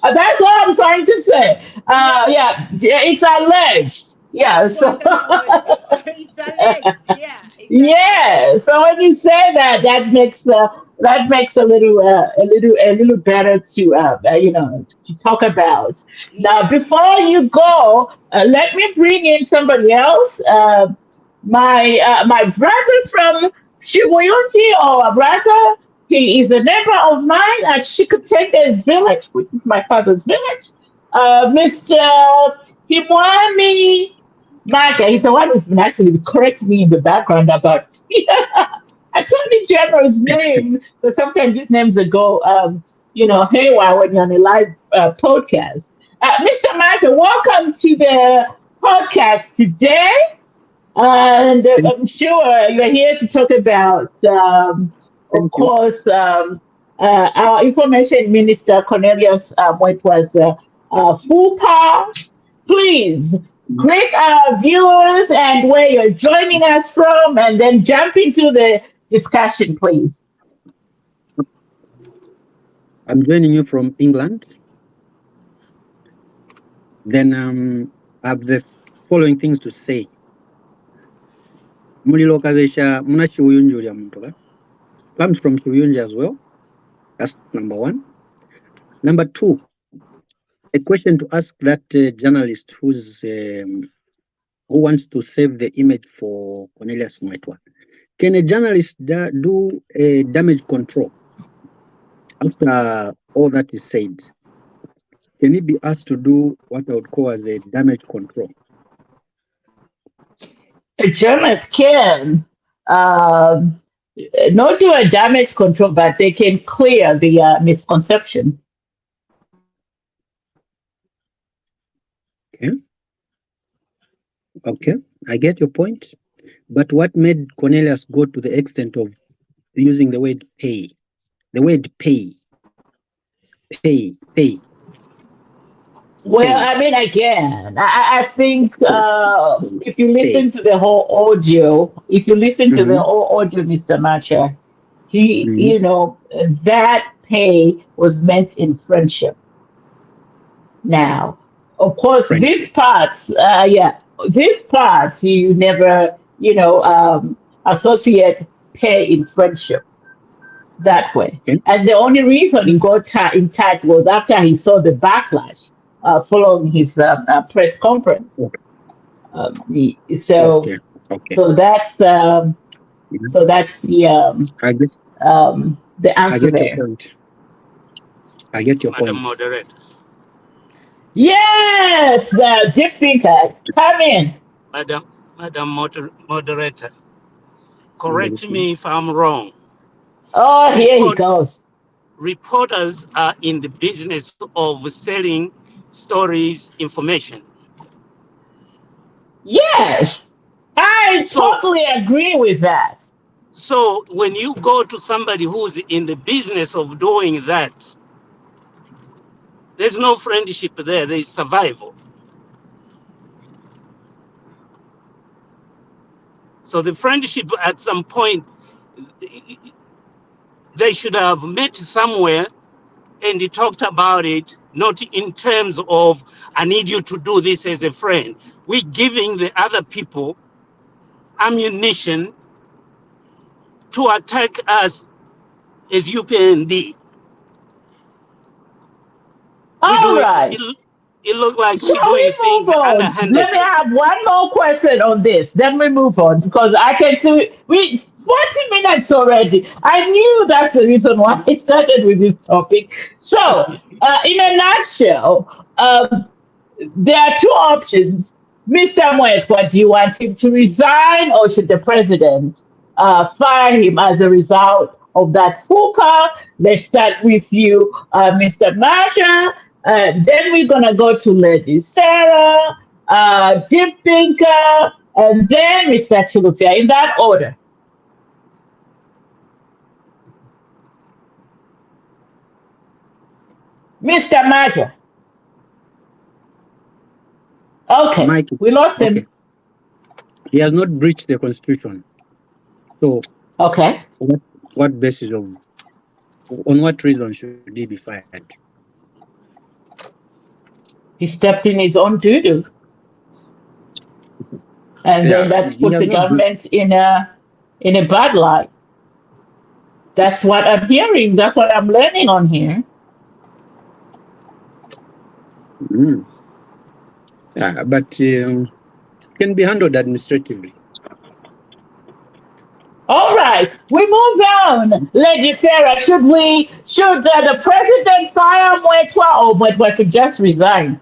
That's all I'm trying to say. Yeah, Yeah, it's alleged. Yeah, that's so one that it's alleged. Yeah, it's alleged. yeah. So when you say that, that makes a little better to to talk about. Now, Yeah. before you go, let me bring in somebody else. My brother from Shibuyuti, or a brother. He is a neighbor of mine at Shikutende's village, which is my father's village. Mr. Himwami Masha, he's the one who's been actually correcting me in the background about Attorney General's name. Because sometimes these names will go, haywire when you're on a live podcast. Mr. Masha, welcome to the podcast today. And Thank, I'm sure you're here to talk about, of thank you. course, our information minister, Cornelius, what was FUPA. Please greet our viewers and where you're joining us from, and then jump into the discussion, please. I'm joining you from England. Then I have the following things to say. Mulilo Kavesha Muna Chiwuyunju Yamuntoka comes from Chiwuyunju as well. That's number one. Number two, a question to ask that journalist who wants to save the image for Cornelius Mwetwa. Can a journalist do a damage control after all that is said? Can he be asked to do what I would call as a damage control? A journalist can not do a damage control, but they can clear the misconception. Okay, I get your point. But what made Cornelius go to the extent of using the word pay? The word pay. Well, I mean, again, I think if you listen to the whole audio, Mr. Macha, you know, that pay was meant in friendship. Now, of course, these parts, you never, you know, associate pay in friendship that way. And the only reason he got in touch was after he saw the backlash following his press conference. So that's the answer there. I get your Madam point. Moderator. Yes, the deep thinker, come in. Madam Moderator, correct me if I'm wrong. Oh, here he goes. Reporters are in the business of selling stories, information. Yes, I totally agree with that. So when you go to somebody who's in the business of doing that, there's no friendship there, there's survival. So the friendship at some point, they should have met somewhere and he talked about it, not in terms of, I need you to do this as a friend. We're giving the other people ammunition to attack us as UPND. All right. It looked like we're Shall doing we move things on? underhanded. Let me have one more question on this. Then we move on because I can see 40 minutes already. I knew that's the reason why I started with this topic. So, in a nutshell, there are two options. Mr. Mwetwa, do you want him to resign or should the president fire him as a result of that FUPA? Let's start with you, Mr. Masha. Then we're going to go to Lady Sarah, Deep Thinker, and then Mr. Chilufya, in that order. Mr. Masha. Okay, Mike, we lost him. He has not breached the constitution. So, what basis of, on what reason should he be fired? He stepped in his own doo-doo. And then that's put the government in a bad light. That's what I'm hearing. That's what I'm learning on here. But can be handled administratively. All right, we move on. Lady Sarah, should the president fire Mwetwa or Mwetwa should just resign?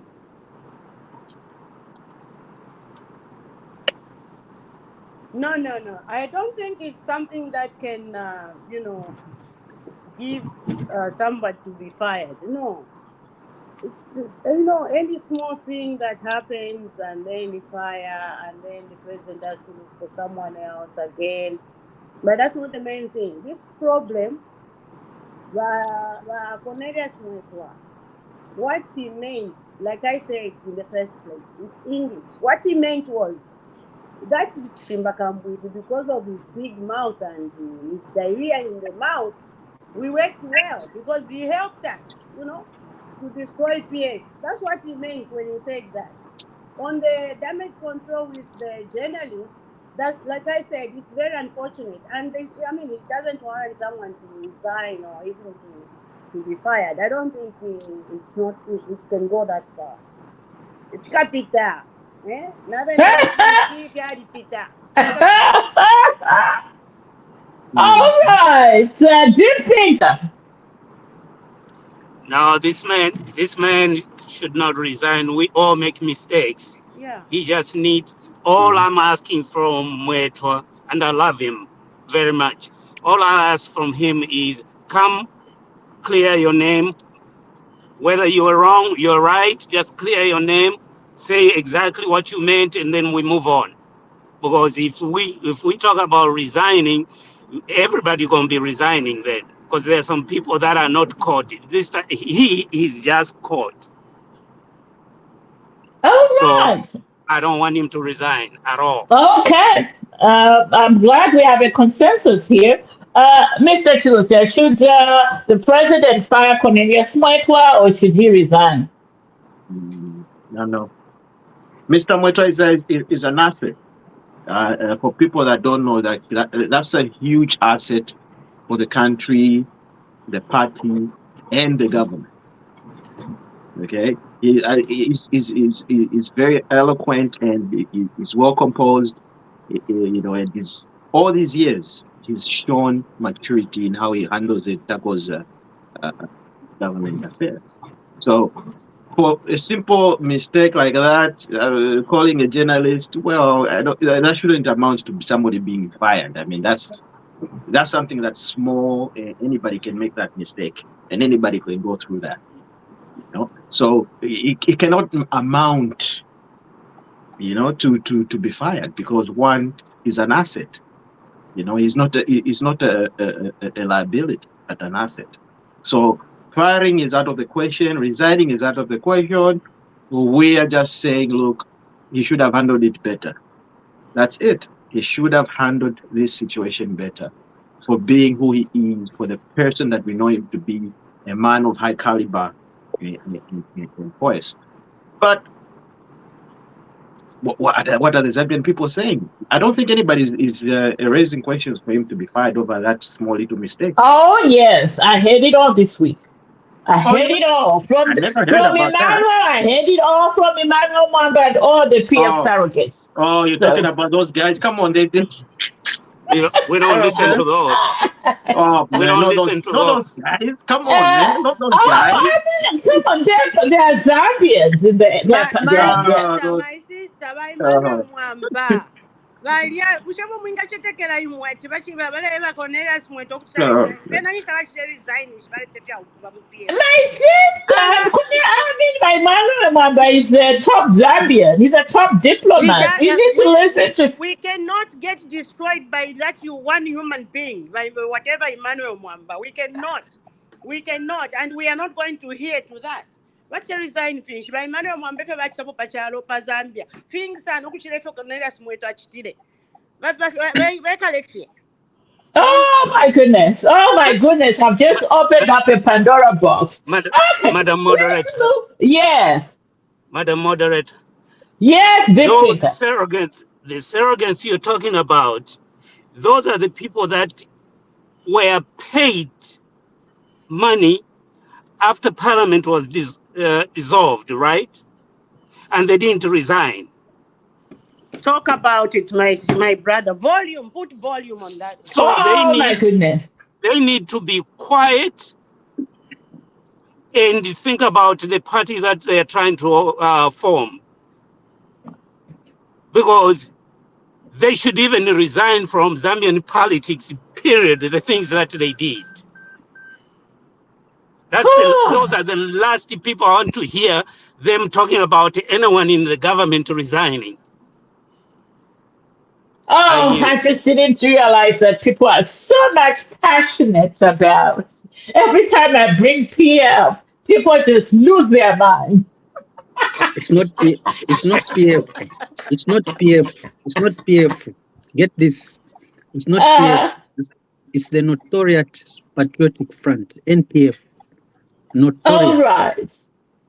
No. I don't think it's something that can, give somebody to be fired. No. It's, any small thing that happens and then the fire and then the president has to look for someone else again. But that's not the main thing. This problem, Cornelius Mwetwa, what he meant, like I said in the first place, it's English. What he meant was, That's Chimbakambwidi, because of his big mouth and his diarrhea in the mouth. We worked well because he helped us, to destroy PF. That's what he meant when he said that. On the damage control with the journalists, that's like I said, it's very unfortunate. And it doesn't warrant someone to resign or even to be fired. I don't think it can go that far. It's capital. Eh? All right. Do you think? Now this man should not resign. We all make mistakes. Yeah. He just needs. All I'm asking from Mwetwa, and I love him very much. All I ask from him is come, clear your name. Whether you are wrong, you're right. Just clear your name. Say exactly what you meant, and then we move on. Because if we talk about resigning, everybody gonna be resigning then. Because there are some people that are not caught. This time he is just caught. All So right. I don't want him to resign at all. Okay. I'm glad we have a consensus here. Mr. Chiluta, should the president fire Cornelius Mwetwa or should he resign? No. Mr. Mwetwa is an asset. For people that don't know, that's a huge asset for the country, the party, and the government. Okay, he's very eloquent and he's well composed. And all these years he's shown maturity in how he handles it. That was government affairs. So for a simple mistake like that, calling a journalist, well, that shouldn't amount to somebody being fired. I mean, that's something that's small. Anybody can make that mistake, and anybody can go through that. So it cannot amount, to be fired, because one is an asset. He's not a liability, but an asset. So firing is out of the question. Resigning is out of the question. We are just saying, look, he should have handled it better. That's it. He should have handled this situation better, for being who he is, for the person that we know him to be, a man of high caliber in voice. But what are the Zambian people saying? I don't think anybody is raising questions for him to be fired over that small little mistake. Oh yes, I heard it all this week. I heard it all from Emmanuel. I heard it all from Emmanuel Mwanga and all the PF surrogates. Oh, you're talking about those guys? Come on, they we don't listen to those. We don't listen to those guys. Come on, man, not those guys. Come on, they're Zambians in my sister, by Emmanuel Mwamba. Ushamu mwinga chetekera imweti bachiba baleba Cornelius Mwetwa okutsala pena nishitaba resign ishibaletetea ukuba mupia. My sister, my Emmanuel Mwamba is a top Zambian. He's a top diplomat. You need to listen to. We cannot get destroyed by that one human being, by whatever Emmanuel Mwamba. We cannot, and we are not going to hear to that. What's a resign finish? By Emmanuel Mwamba bachapo pachalo pa Zambia. Things are no kuchirefe Cornelius Mwetwa achitire. Oh my goodness! Oh my goodness! I've just opened up a Pandora box. Madam Moderator. Yes. Madam Moderator. Yes, those surrogates, the surrogates you're talking about, those are the people that were paid money after Parliament was dissolved, right? And they didn't resign. Talk about it, my brother. Volume, put volume on that. So my goodness. They need to be quiet and think about the party that they are trying to form. Because they should even resign from Zambian politics, period, the things that they did. Those are the last people I want to hear them talking about anyone in the government resigning. Oh, I just didn't realize that people are so much passionate about. Every time I bring PF, people just lose their mind. It's not it's not PF. It's not PF. It's not PF. Get this. It's not PF. It's the Notorious Patriotic Front, NPF. All Notorious. right.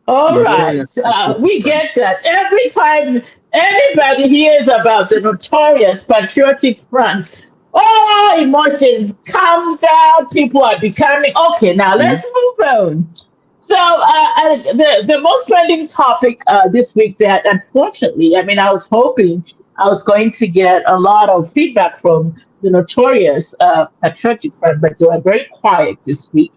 All right. We get that. Every time anybody hears about the Notorious Patriotic Front, all emotions comes out. People are becoming okay. Now let's move on. So the most trending topic this week that unfortunately, I mean, I was hoping I was going to get a lot of feedback from the Notorious Patriotic Front, but they were very quiet this week.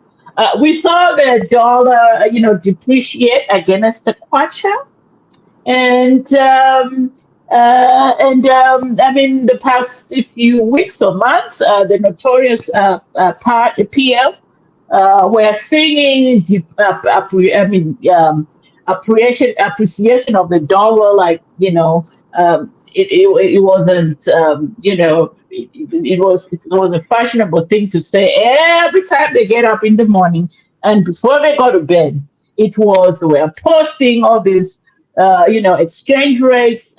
We saw the dollar, depreciate against the kwacha, and I mean, the past few weeks or months, the notorious part PF were singing, appreciation of the dollar, like it wasn't it was a fashionable thing to say every time they get up in the morning and before they go to bed. It was we're posting all these exchange rates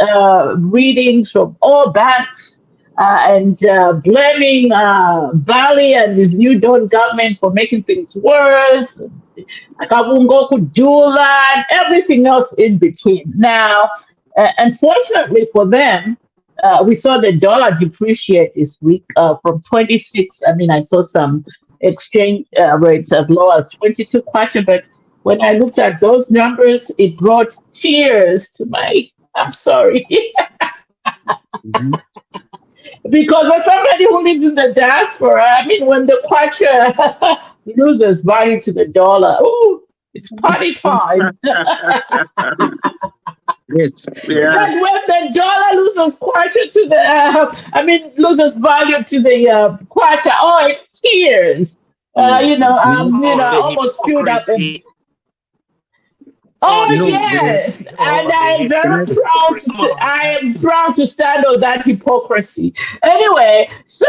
readings from all banks and blaming Bali and his new Don government for making things worse. Akabungo Kudula and everything else in between. Now, unfortunately for them, we saw the dollar depreciate this week from 26. I mean, I saw some exchange rates as low as 22 kwacha, but when I looked at those numbers, it brought tears to my. I'm sorry. Because as somebody who lives in the diaspora, I mean, when the kwacha loses value to the dollar, ooh, it's party time. Yes. Yeah. But when the dollar loses kwacha to the, loses value to the kwacha, oh, it's tears. I The almost filled up. hypocrisy. Oh You know, yes, and I am very Come proud to say, on. I am proud to stand on that hypocrisy. Anyway, so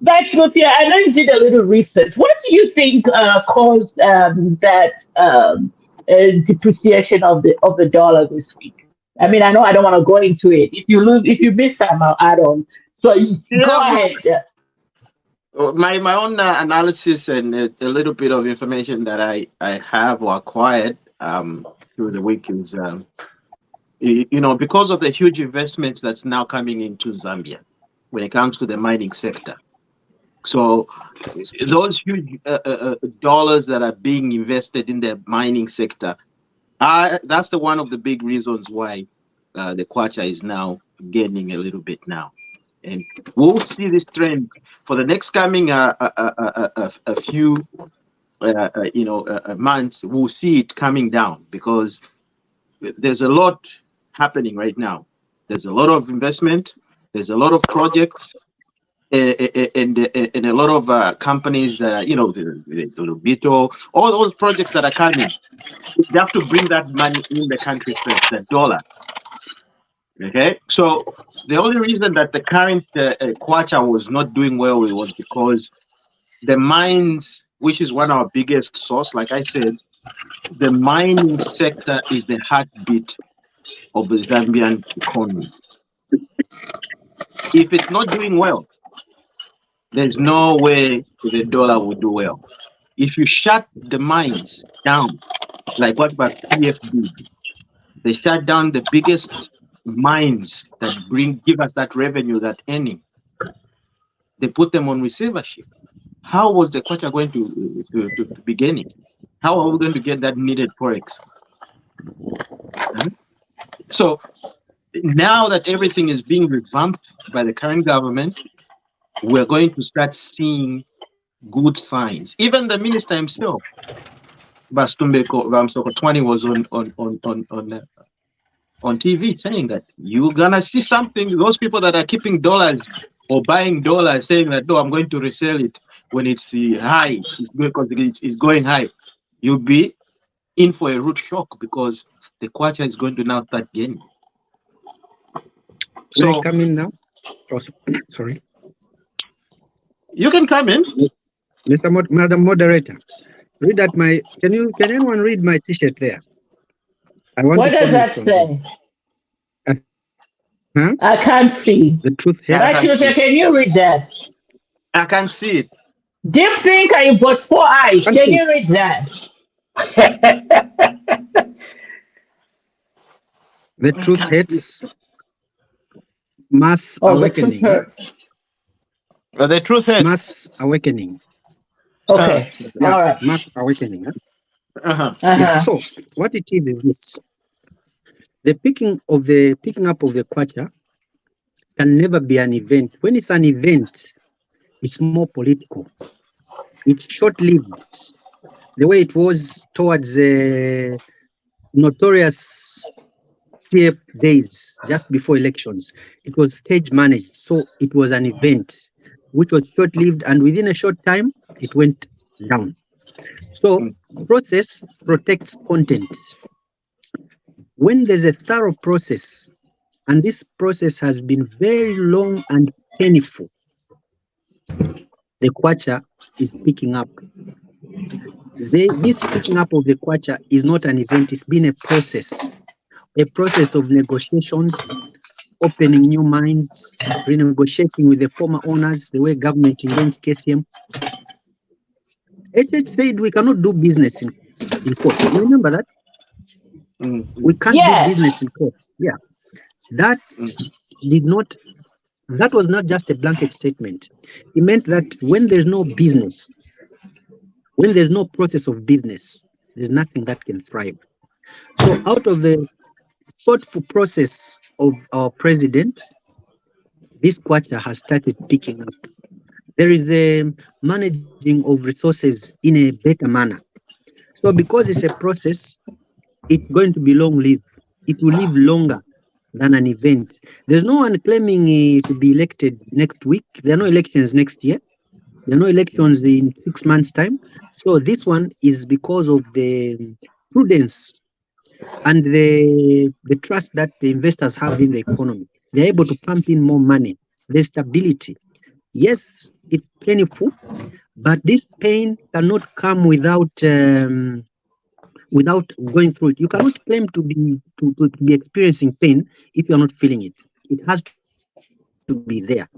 Bachelor, I know you did a little research. What do you think caused that depreciation of the dollar this week? I mean, I know I don't want to go into it. If you miss some, I'll add on. So go ahead. My own analysis and a little bit of information that I have or acquired through the week is, because of the huge investments that's now coming into Zambia when it comes to the mining sector. So those huge dollars that are being invested in the mining sector, that's one of the big reasons why the kwacha is now gaining a little bit now. And we'll see this trend for the next coming a few months. We'll see it coming down because there's a lot happening right now. There's a lot of investment. There's a lot of projects, and a lot of companies. There's Lubito, all those projects that are coming. You have to bring that money in the country first, the dollar. Okay, so the only reason that the current kwacha was not doing well was because the mines, which is one of our biggest source, like I said, the mining sector is the heartbeat of the Zambian economy. If it's not doing well, there's no way the dollar will do well. If you shut the mines down, like what PF did, they shut down the biggest mines that give us that revenue, that earning. They put them on receivership. How was the kwacha going to be gaining? How are we going to get that needed forex? So now that everything is being revamped by the current government, we're going to start seeing good signs. Even the minister himself, Bastumbeko Vamsokotwani, was on TV saying that you're gonna see something. Those people that are keeping dollars or buying dollars, saying that no, I'm going to resell it when it's high, because it's going high. You'll be in for a root shock because the kwacha is going to now start gaining. Can I come in now? Oh, sorry. You can come in, Madam Moderator. Read that can anyone read my T-shirt there? I want What to does comment that from there. say? Huh? I can't see. The truth Yeah, I hurts. can see. BantuTV, can you read that? I can see it. Deep thinker, you got 4 eyes. Can't Can see you it. read that? The I truth can't see it. hurts. Mass Oh, the truth awakening. Huh? hurts. But the truth is, Mass awakening. uh, Okay. Yeah, All right. mass awakening. Huh? uh-huh. Yeah. Uh-huh. So what it is this: the picking up of the kwacha can never be an event. When it's an event, it's more political. It's short-lived. The way it was towards notorious TF days just before elections, it was stage managed. So it was an event which was short-lived, and within a short time, it went down. So Mm. process protects content. When there's a thorough process, and this process has been very long and painful, the kwacha is picking up. This picking up of the kwacha is not an event, it's been a process of negotiations, opening new mines, renegotiating with the former owners, the way government engaged KCM. HH said we cannot do business in court. You remember that? Mm. We can't do business Yes. in court. Yeah. That Mm. did not, that was not just a blanket statement. It meant that when there's no business, when there's no process of business, there's nothing that can thrive. So out of the thoughtful process of our president, this kwacha has started picking up. There is a managing of resources in a better manner. So because it's a process, it's going to be long lived. It will live longer than an event. There's no one claiming to be elected next week. There are no elections next year. There are no elections in 6 months' time. So this one is because of the prudence and the trust that the investors have in the economy. They're able to pump in more money. There's stability. Yes, it's painful, but this pain cannot come without going through it. You cannot claim to be experiencing pain if you're not feeling it. It has to be there.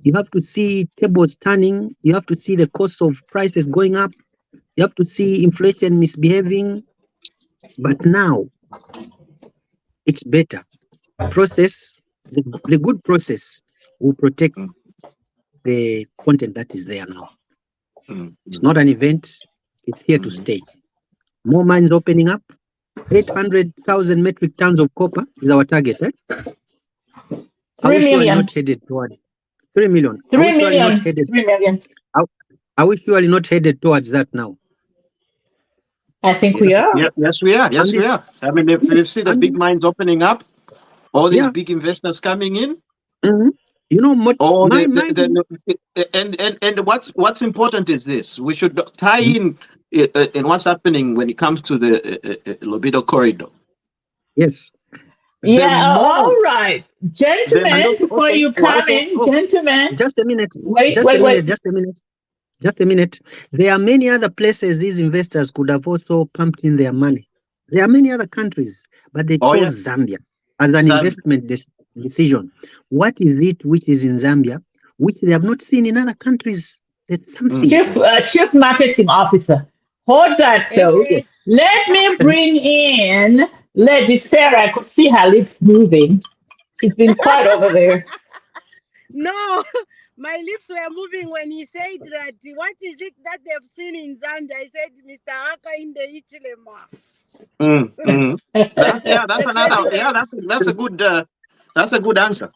You have to see tables turning. You have to see the cost of prices going up. You have to see inflation misbehaving. But now it's better. Process, the good process will protect Mm. the content that is there now. Mm. It's not an event. It's here to Mm. stay. More mines opening up. 800,000 metric tons of copper is our target. Are 3 we surely million. not headed towards 3 million? Are 3 we surely not million. headed? 3 million. Are we surely not headed towards that now? I think we Yes, are. yes, we are. Yes, And we this, are. I mean, if you yes, see the and big mines opening up, all these yeah, big investors coming in, you know, all my mind. and what's important is this: we should tie in what's happening when it comes to the Lobido corridor. Yes, The Yeah, more, all right. and Gentlemen, also, before you come also, in, gentlemen, just a minute, wait, just a wait, minute, wait. just a minute. Just a minute. There are many other places these investors could have also pumped in their money. There are many other countries, but they oh yeah, chose Zambia as an Zambia. investment decision. What is it which is in Zambia, which they have not seen in other countries? There's something. Chief Marketing Officer. Hold that, folks. Yes. Let me bring in Lady Sarah. I could see her lips moving. She's been quiet over there. No, my lips were moving when he said that. What is it that they've seen in Zambia? I said, Mr. Haka in the Ichilema. That's that's The another president. that's a good answer.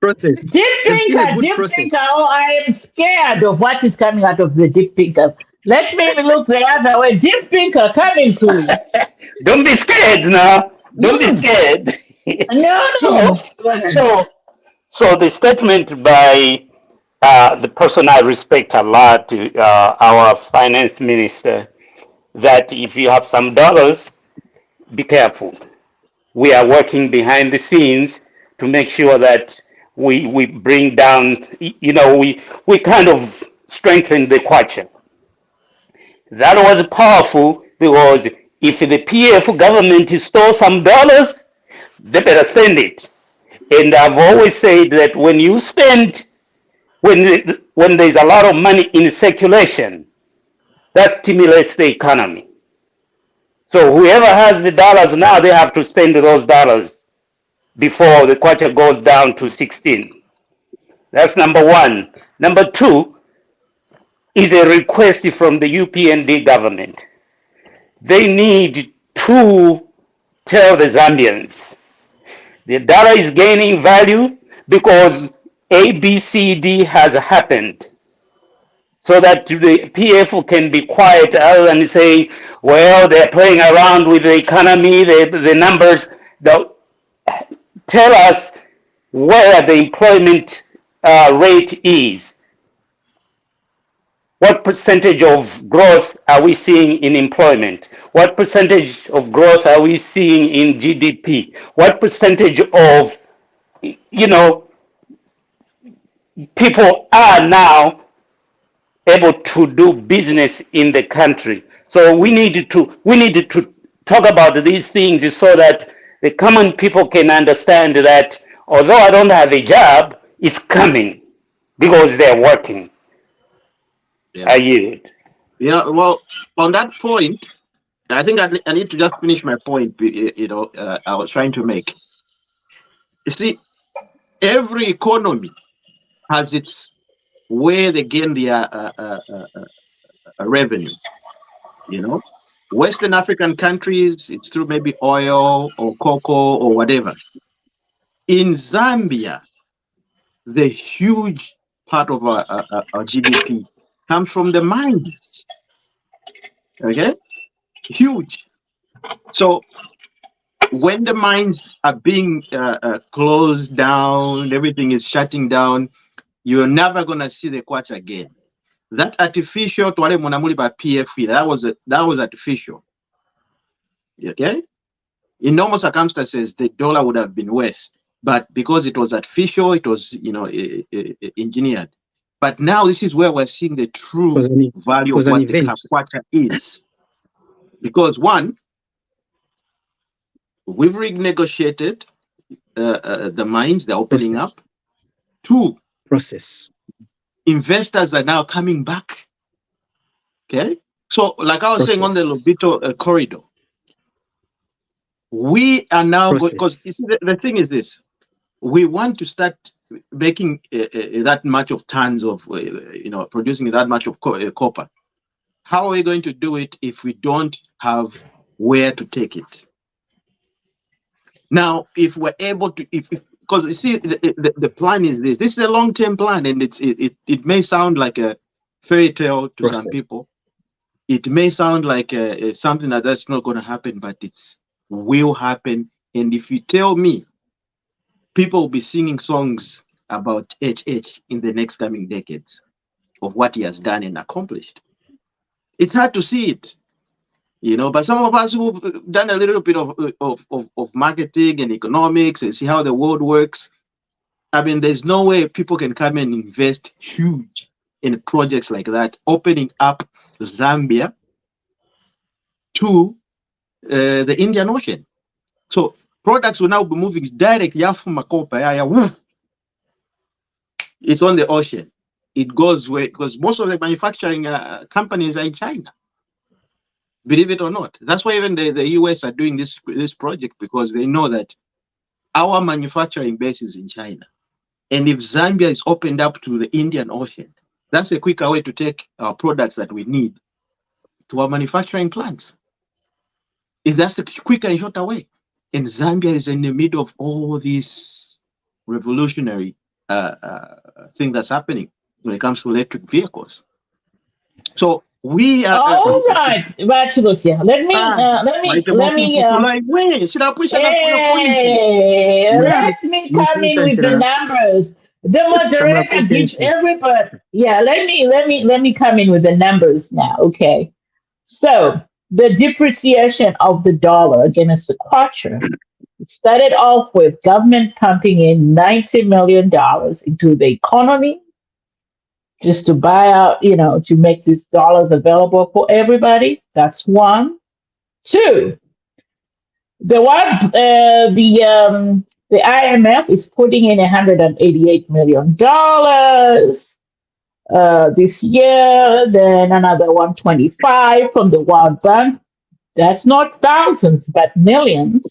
Process. Deep They've seen a thinker, good deep process. thinker. Oh, I am scared of what is coming out of the deep thinker. Let me look the other way. Deep thinker, come in, please. Don't be scared now. Don't be Mm. scared. No, so, no. Go ahead. so, so the statement by the person I respect a lot, our finance minister, that if you have some dollars, be careful. We are working behind the scenes to make sure that we bring down, we kind of strengthen the kwacha. That was powerful because If the PF government stole some dollars, they better spend it. And I've always said that when you spend, when there's a lot of money in circulation, that stimulates the economy. So whoever has the dollars now, they have to spend those dollars before the kwacha goes down to 16. That's number one. Number two is a request from the UPND government. They need to tell the Zambians the dollar is gaining value because ABCD has happened, so that the PF can be quiet other than saying, well, they're playing around with the economy, the numbers. Tell us where the employment rate is. What percentage of growth are we seeing in employment? What percentage of growth are we seeing in GDP? What percentage of, you know, people are now able to do business in the country? So we need to talk about these things so that the common people can understand that although I don't have a job, it's coming because they're working. Yeah. I yield. Yeah. Well, on that point, I think I need to just finish my point. I was trying to make. You see, every economy has its way they gain their revenue. Western African countries, it's through maybe oil or cocoa or whatever. In Zambia, the huge part of our GDP comes from the mines. Okay, huge. So when the mines are being closed down, everything is shutting down, you're never gonna see the kwacha again. That artificial twale monamuli by PFE, that was artificial. Okay, in normal circumstances, the dollar would have been worse, but because it was artificial, it was engineered. But now this is where we're seeing the true value of what the kwacha is. Because one, we've renegotiated the mines, they're opening up. Two, investors are now coming back. Okay, so like I was saying on the Lobito corridor, we are now because you see the thing is this: we want to start making that much of tons of producing that much of copper. How are we going to do it if we don't have where to take it? Now, if we're able to, because you see, the plan is this. This is a long-term plan, and it may sound like a fairy tale to some people. It may sound like something that's not going to happen, but it will happen. And if you tell me, people will be singing songs about HH in the next coming decades of what he has done and accomplished. It's hard to see it. But some of us who've done a little bit of marketing and economics and see how the world works, I mean, there's no way people can come and invest huge in projects like that, opening up Zambia to the Indian Ocean. So products will now be moving directly from Makopa. It's on the ocean. It goes where, because most of the manufacturing companies are in China. Believe it or not. That's why even the US are doing this project, because they know that our manufacturing base is in China. And if Zambia is opened up to the Indian Ocean, that's a quicker way to take our products that we need to our manufacturing plants. That's a quicker and shorter way. And Zambia is in the middle of all this revolutionary thing that's happening when it comes to electric vehicles. So we are. All right, Chilufya. Let me come in with the numbers. The moderator gives everybody. Yeah, let me come in with the numbers now. Okay, so the depreciation of the dollar against the kwacha started off with government pumping in $90 million into the economy, just to buy out, to make these dollars available for everybody. That's one. Two, the IMF is putting in $188 million this year, then another 125 from the World Bank. That's not thousands, but millions.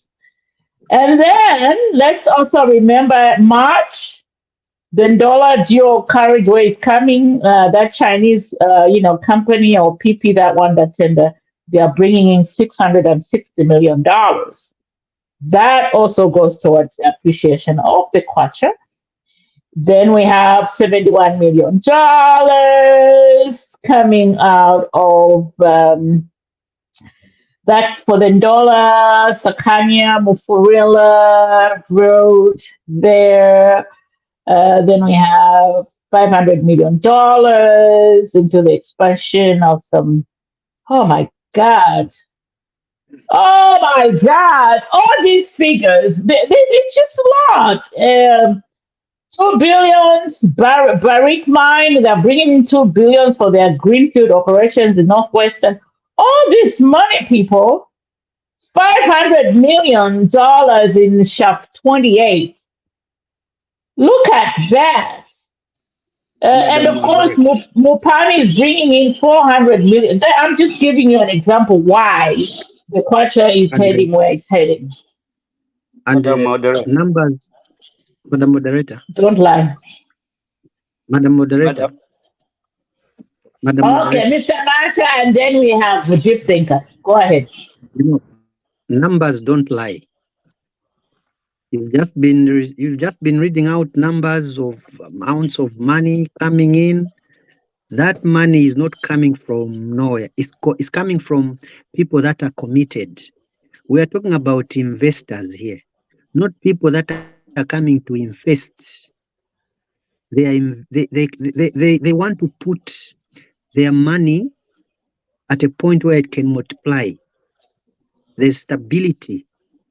And then let's also remember March, the dollar dual carriageway is coming. That Chinese, company or PP, that one that's in they are bringing in $660 million. That also goes towards the appreciation of the kwacha. Then we have $71 million coming out of that's for the dollar, Sakanya, Mufurila Road there. Then we have $500 million into the expansion of some. Oh my God. Oh my God. All these figures, it's just a lot. 2 billions, Barrick Mine, they're bringing in 2 billions for their greenfield operations in Northwestern. All this money, people, $500 million in Shaft 28. Look at that. And of course, Mupani is bringing in 400 million. I'm just giving you an example why the kwacha is And heading where it's heading. and Madam Moderator. numbers, Madam Moderator, Don't lie. Madam Moderator, Madam, Madam Okay, Moderator. Mr. Nacha, and then we have the deep thinker. Go ahead. You know, numbers don't lie. You've just been reading out numbers of amounts of money coming in. That money is not coming from nowhere. It's coming from people that are committed. We are talking about investors here, not people that are coming to invest. They want to put their money at a point where it can multiply. There's stability.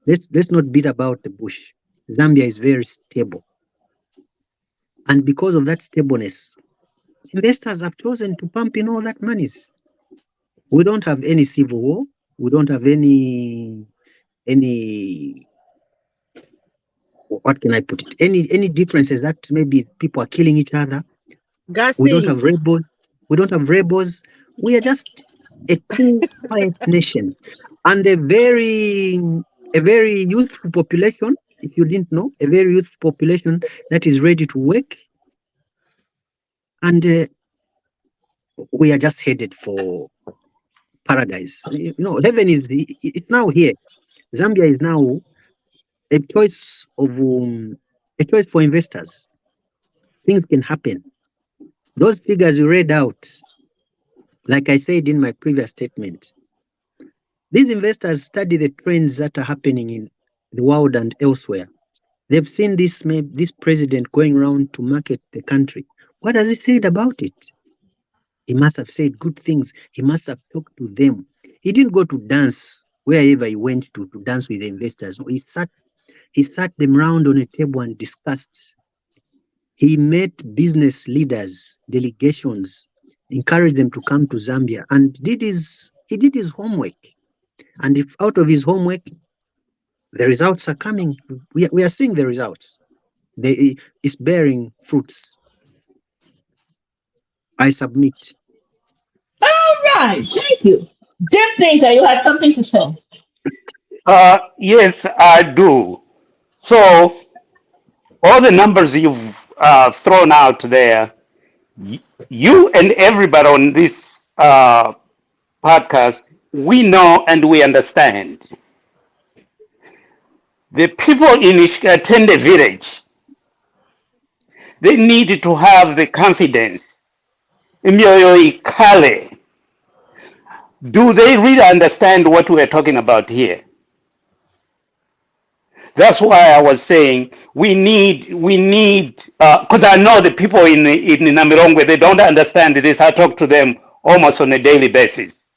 Let's not beat about the bush. Zambia is very stable. And because of that stableness, investors have chosen to pump in all that monies. We don't have any civil war. We don't have any what can I put it? Any differences that maybe people are killing each other. We don't have Gassing. rebels. We don't have rebels. We are just a cool, quiet nation, and a very youthful population. If you didn't know, a very youthful population that is ready to work, and we are just headed for paradise. Heaven it's now here. Zambia is now a choice for investors. Things can happen. Those figures you read out, like I said in my previous statement, these investors study the trends that are happening in the world and elsewhere. They've seen this president going around to market the country. What has he said about it? He must have said good things. He must have talked to them. He didn't go to dance wherever he went to dance with the investors. He sat them round on a table and discussed. He met business leaders, delegations, encouraged them to come to Zambia, and he did his homework. And if out of his homework, the results are coming, we are seeing the results. It's bearing fruits. I submit. All right, thank you. Deep thinker, you had something to say. yes, I do. So all the numbers you've thrown out there, you and everybody on this podcast, we know and we understand. The people in Tende village, they need to have the confidence. Imyoyo ikale. Do they really understand what we're talking about here? That's why I was saying we need, because I know the people in Namirongwe, they don't understand this. I talk to them almost on a daily basis.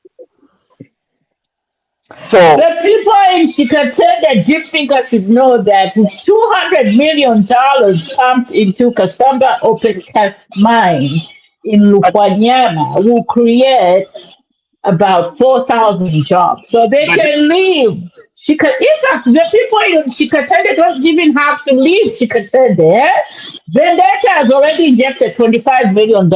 So The people in Shikatenda deep thinker should know that $200 million pumped into Kasamba open cast mine in Lupanyama will create about 4,000 jobs. So they But can leave. In fact, the people in Shikatende don't even have to leave Shikatende. Vendetta has already injected $25 million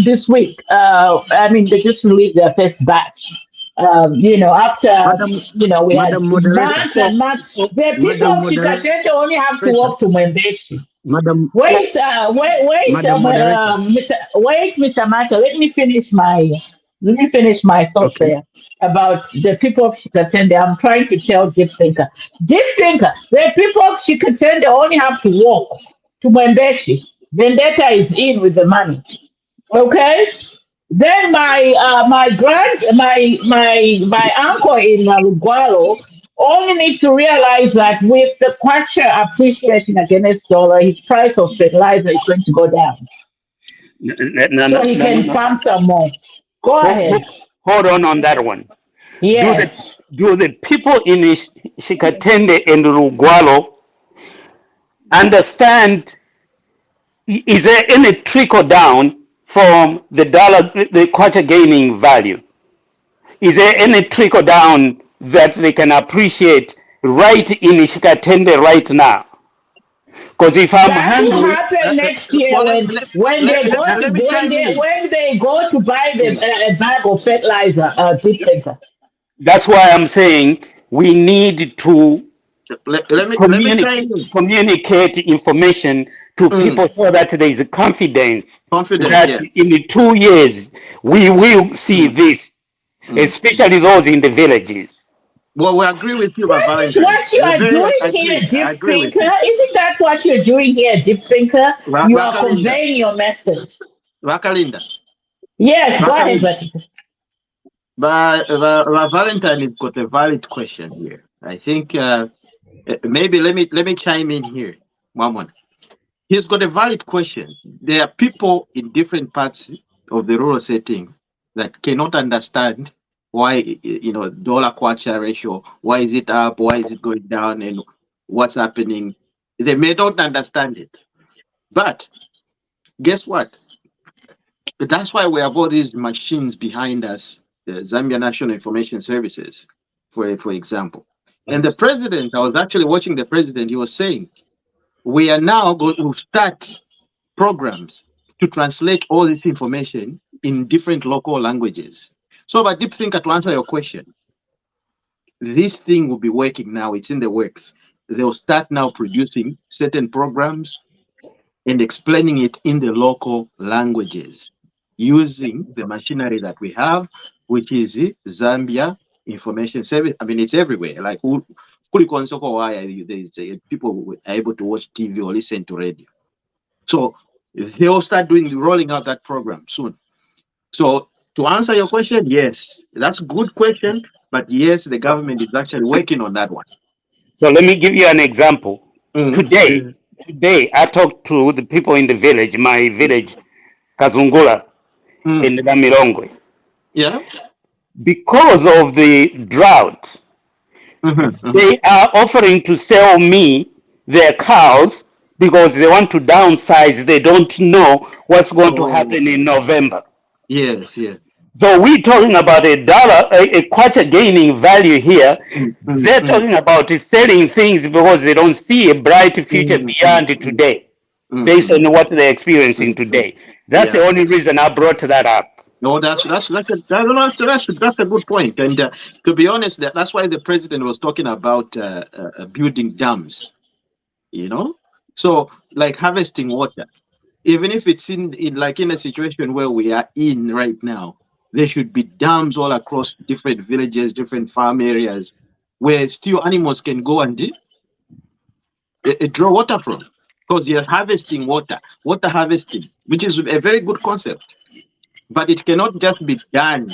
this week. I mean, they just released their first batch. After, Madam, we had Madam Moderator, months and months. The people Madam of Moderator, Shikatende only have to walk to Mwembeshi. Madam, Wait, Madam Moderator. Mr. Macho. Let me finish my thought Okay. there about the people of Shikatende. I'm trying to tell Deep Thinker. Deep Thinker, the people of Shikatende only have to walk to Mwembeshi. Vendetta is in with the money. Okay. Then my uncle in Lugwalo only needs to realize that with the kwacha appreciating against dollar, his price of fertilizer is going to go down, no, so no, he no, no, can no. farm some more. Go ahead. Hold on that one. Do the Yes. do the people in Shikatende and Rugwalo understand? Is there any trickle down from the dollar, the quarter gaining value? Is there any trickle down that they can appreciate right in Shikatende right now? Because if I'm That will handling, happen next year Well, when they go to let me chime in. when they go to buy Mm. a bag of fertilizer. Deep Thinker. that's why I'm saying we need to Let me chime in. communicate information to Mm. people so that there is confidence Confidence, that yes. in the 2 years we will see Mm. this, Mm. especially those in the villages. Well, we agree with you, That is Valentine. what you We are very much doing here, agree. I Deep agree with Thinker. you. Isn't that what you're doing here, Deep Thinker? You are Rakalinda, conveying your message. Rakalinda, Yes, go ahead, Rakalinda. Vatika. But Valentine has got a valid question here. I think maybe let me chime in here, Maman. He's got a valid question. There are people in different parts of the rural setting that cannot understand why dollar kwacha ratio, why is it up, why is it going down, and what's happening. They may not understand it. But guess what? That's why we have all these machines behind us, the Zambia National Information Services, for example. And the president, I was actually watching the president, he was saying, we are now going to start programs to translate all this information in different local languages. So, but Deep Thinker, to answer your question, this thing will be working now. It's in the works. They'll start now producing certain programs and explaining it in the local languages using the machinery that we have, which is the Zambia Information Service. I mean, it's everywhere. Like people are able to watch TV or listen to radio. So they'll start rolling out that program soon. So to answer your question, yes, that's a good question. But yes, the government is actually working on that one. So let me give you an example. Mm, Today, today I talked to the people in the village, my village, Kazungula mm, in Damirongwe. yeah. Because of the drought, Mm-hmm, they are offering to sell me their cows because they want to downsize. They don't know what's going to oh, happen in November. yes, yes. So we're talking about a dollar, a quarter gaining value here. Mm, mm, They're mm, talking about selling things because they don't see a bright future mm, mm, beyond mm, today, mm, based mm, on what they're experiencing mm, mm. today. That's Yeah. the only reason I brought that up. No, that's a good point. And to be honest, that's why the president was talking about building dams. You know, so like harvesting water, even if it's in a situation where we are in right now, there should be dams all across different villages, different farm areas, where still animals can go and draw water from, because you're harvesting water harvesting, which is a very good concept. But it cannot just be done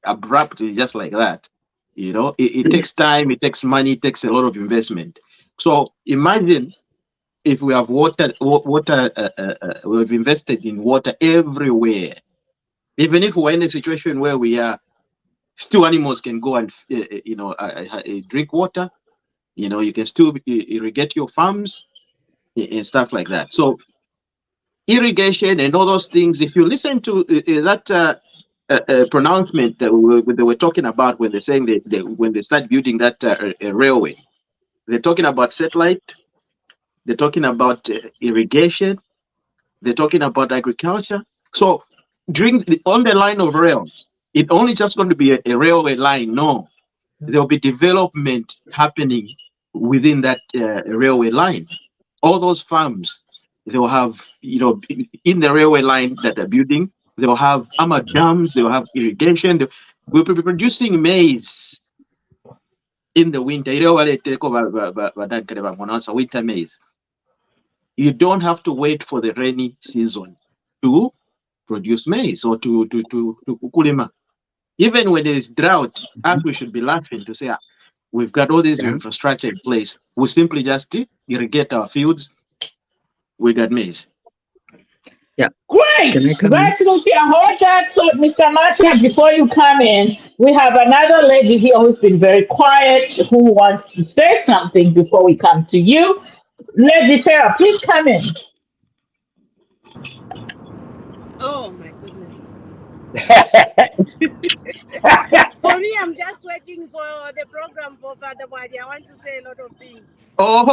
abruptly, just like that. It takes time, it takes money, it takes a lot of investment. So imagine if we have we've invested in water everywhere. Even if we're in a situation where we are, still animals can go and drink water. You can still irrigate your farms and stuff like that. So irrigation and all those things. If you listen to that pronouncement that they were talking about when they're saying when they start building that railway. They're talking about satellite. They're talking about irrigation. They're talking about agriculture. So on the line of rails, it only just going to be a railway line. No, there will be development happening within that railway line. All those farms, they will have, in the railway line that they're building, they will have dams, they will have irrigation. We'll be producing maize in the winter. Winter maize. You don't have to wait for the rainy season to produce maize or to kulima. Even when there is drought, us we should be laughing to say, we've got all this infrastructure in place. We simply just irrigate our fields. We got maize. Yeah. Great. Absolutely. I heard that. So, Mr. Martin, before you come in, we have another lady here who's been very quiet, who wants to say something before we come to you. Lady Sarah, please come in. Oh my goodness. For me, I'm just waiting for the program for Father Wadi. I want to say a lot of things. When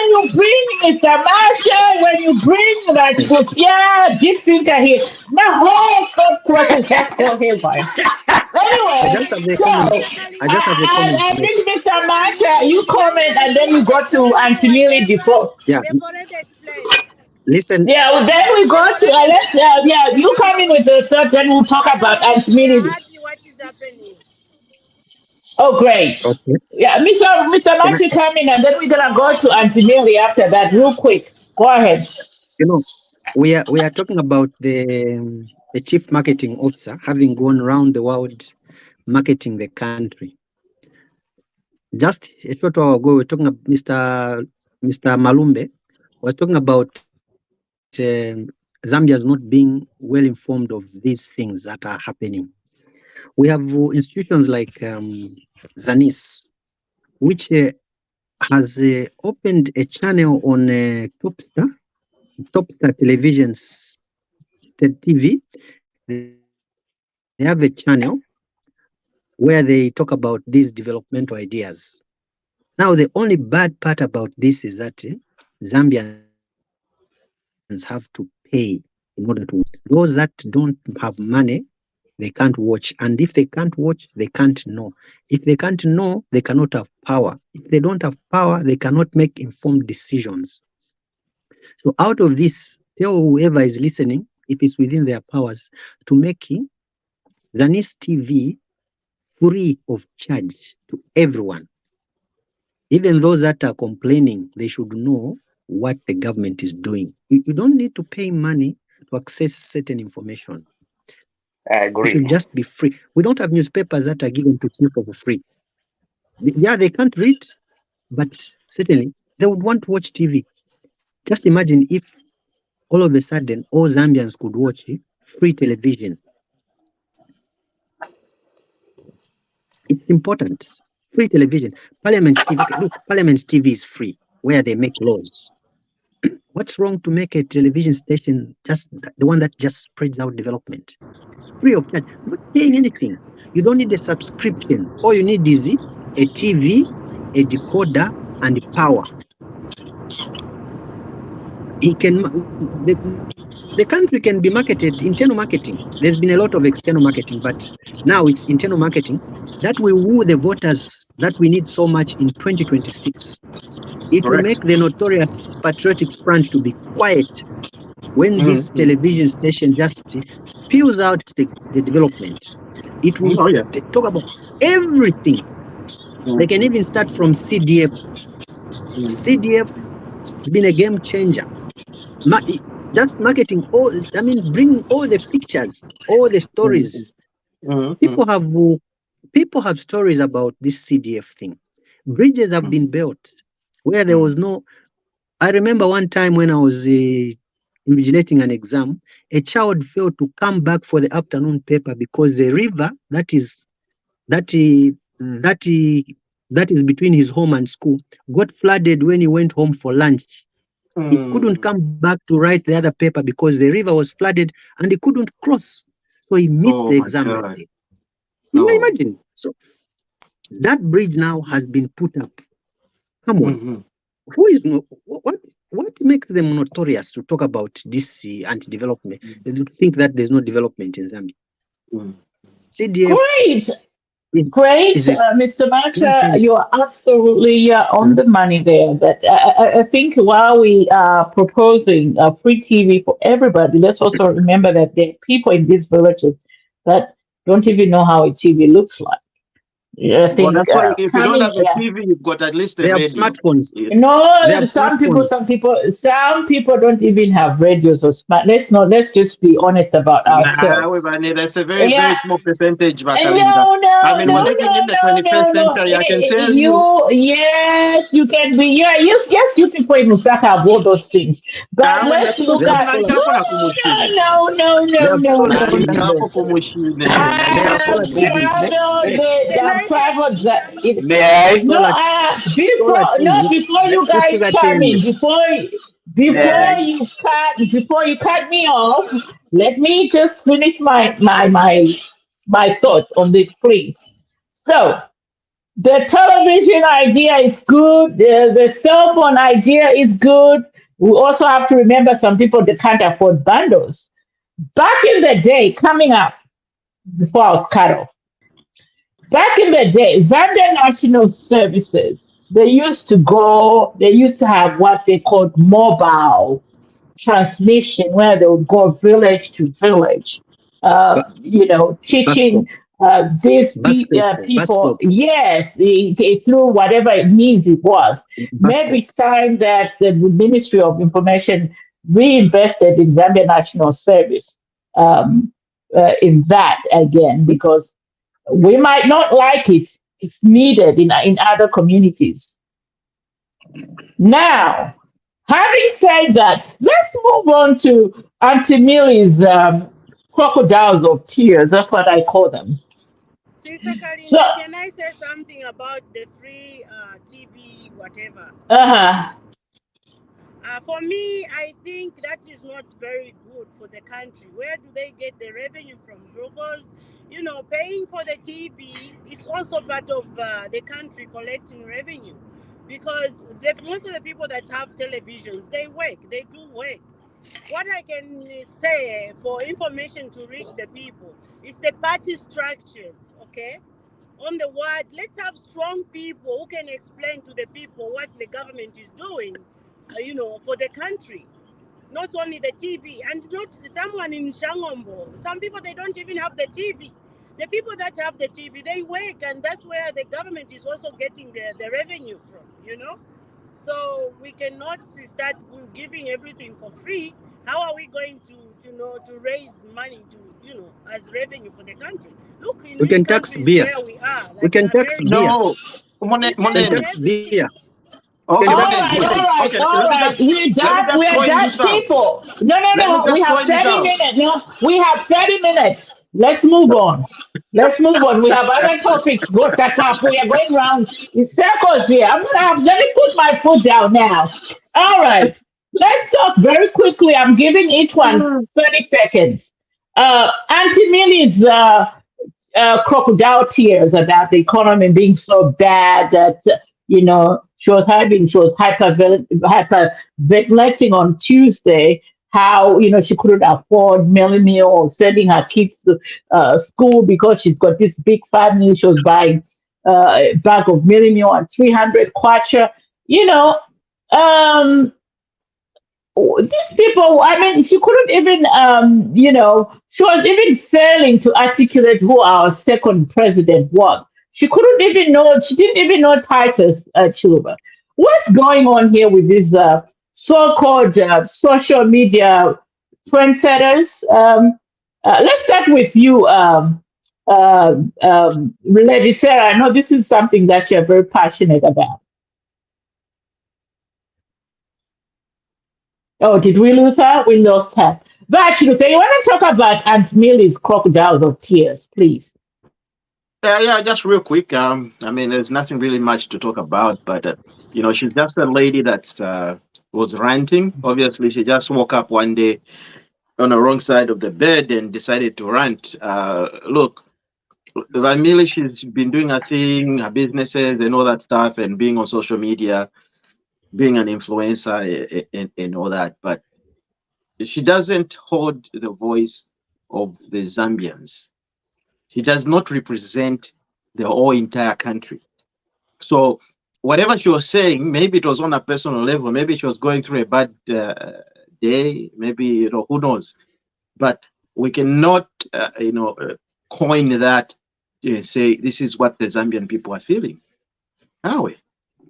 you bring Mr. Marshall, when you bring that Sophia, this thinker here, my whole thought process just go haywire. Anyway, I think Mr. Marshall, you comment and then you go to Auntie Millie before. Yeah. They've already explained. Listen. Yeah, well, then we go to you come in with the thought, then we'll talk about Auntie Millie. What is happening? Oh, great. Okay. Yeah, Mr. Marshall come in and then we're gonna go to Auntie Millie after that, real quick. Go ahead. We are talking about the chief marketing officer having gone around the world marketing the country. Just a short while ago, we were talking about Mr. Malumbe was talking about Zambians not being well informed of these things that are happening. We have institutions like Zanis, which has opened a channel on Topstar Television's TV. They have a channel where they talk about these developmental ideas. Now, the only bad part about this is that Zambians have to pay in order to watch. Those that don't have money, they can't watch. And if they can't watch, they can't know. If they can't know, they cannot have power. If they don't have power, they cannot make informed decisions. So out of this, tell whoever is listening, if it's within their powers, to make Zanis TV free of charge to everyone. Even those that are complaining, they should know what the government is doing. You don't need to pay money to access certain information. I agree. It should just be free. We don't have newspapers that are given to children for free. Yeah, they can't read, but certainly they would want to watch TV. Just imagine if all of a sudden all Zambians could watch free television. It's important. Free television. Parliament TV. Okay, look, Parliament TV is free, where they make laws. What's wrong to make a television station just the one that just spreads out development? Free of charge. Not paying anything. You don't need a subscription. All you need is a TV, a decoder, and power. The country can be marketed, internal marketing. There's been a lot of external marketing, but now it's internal marketing that will woo the voters that we need so much in 2026. It will make the notorious Patriotic Front to be quiet when this television station just spews out the development. It will talk about everything. They can even start from CDF. CDF has been a game changer. Just marketing bring all the pictures, all the stories. People have stories about this CDF thing. Bridges have been built where there was no. I remember one time when I was invigilating an exam, a child failed to come back for the afternoon paper because the river that is between his home and school got flooded when he went home for lunch. It couldn't come back to write the other paper because the river was flooded and he couldn't cross. So he missed Oh the my exam that God. day. You may Oh. imagine. So that bridge now has been put up. Come on. Mhm. Who is what makes them notorious to talk about this anti-development? They think that there's no development in Zambia. Mm. CDF Great. is, Great, is a Mr. let me Mantra, finish. you're absolutely on the money there. But I think while we are proposing free TV for everybody, let's also remember that there are people in these villages that don't even know how a TV looks like. Yeah, I Well, think that's why if you don't coming have a here. TV, you've got at least They a have radio. smartphones. Yeah. They No, have smartphones. some people don't even have radios or smart. Let's just be honest about Nah, ourselves. that's a very, very Yeah, small percentage, Bakalinda. no, I no, mean, we're no, living no, in the no, 21st no, no. century. I can tell you. Yes, you can be. Yeah, yes, you people in Lusaka have all those things. But When let's that's look They have at. solar. No, no, no, They no, have no, solar no, TV. no. They have solar TV. No, Can the I say private. May I? Solar solar TV. Before you guys Sugar come in, cane. May I? before you cut me off, let me just finish my thoughts on this, please. So the television idea is good. The cell phone idea is good. We also have to remember some people that can't afford bundles. Back in the day, coming up before I was cut off. Back in the day, Zambian National Services, they used to have what they called mobile transmission, where they would go village to village, Ba- teaching Basco. Bus people, stop. yes, through whatever it means it was. Bus Maybe stop. it's time that the Ministry of Information reinvested in Zambia National Service in that again, because we might not like it. It's needed in other communities. Now, having said that, let's move on to Auntie Millie's crocodiles of tears. That's what I call them. Sister So, Kalinda, can I say something about the free TV, whatever? uh-huh. For me, I think that is not very good for the country. Where do they get the revenue from? Because, paying for the TV is also part of the country collecting revenue. Because most of the people that have televisions, they work, they do work. What I can say for information to reach the people is the party structures, okay? On the word, let's have strong people who can explain to the people what the government is doing, for the country. Not only the TV, and not someone in Shangombo. Some people, they don't even have the TV. The people that have the TV, they work, and that's where the government is also getting the revenue from. So we cannot start giving everything for free. How are we going to raise money as revenue for the country? Look, in We these can tax countries beer. where we are, We like can tax America, beer. No. we We can pay on Monen. tax beer. everything. We Okay, can tax All Monen, right, beer. all Monen. right, Okay, all right. let me just We're point done, this out. people. No, no, Let me no. We just have point this 30 out. minutes. No, we have 30 minutes. Let's move on. Let's move on. We have other topics. Go check up. We are going round in circles here. Let me put my foot down now. All right. Let's talk very quickly. I'm giving each one 30 seconds. Auntie Millie's crocodile tears about the economy being so bad that she was hyperventilating on Tuesday how she couldn't afford meal meal or sending her kids to school because she's got this big family. She was buying a bag of meal meal and 300 kwacha. You know, um, these people, I mean, she couldn't even, she was even failing to articulate who our second president was. She didn't even know Titus Chiluba. What's going on here with these so-called social media trendsetters? Let's start with you, Lady Sarah. I know this is something that you're very passionate about. Oh, did we lose her? We lost her. But actually, you want to talk about Aunt Millie's crocodiles of tears, please? Yeah, just real quick. I mean, there's nothing really much to talk about, but she's just a lady that's was ranting. Obviously, she just woke up one day on the wrong side of the bed and decided to rant. Look, Vamili, she's been doing her thing, her businesses and all that stuff, and being on social media, being an influencer and all that. But she doesn't hold the voice of the Zambians. She does not represent the whole entire country. So whatever she was saying, maybe it was on a personal level, maybe she was going through a bad day, maybe, who knows. But we cannot, coin that, say this is what the Zambian people are feeling. Are we?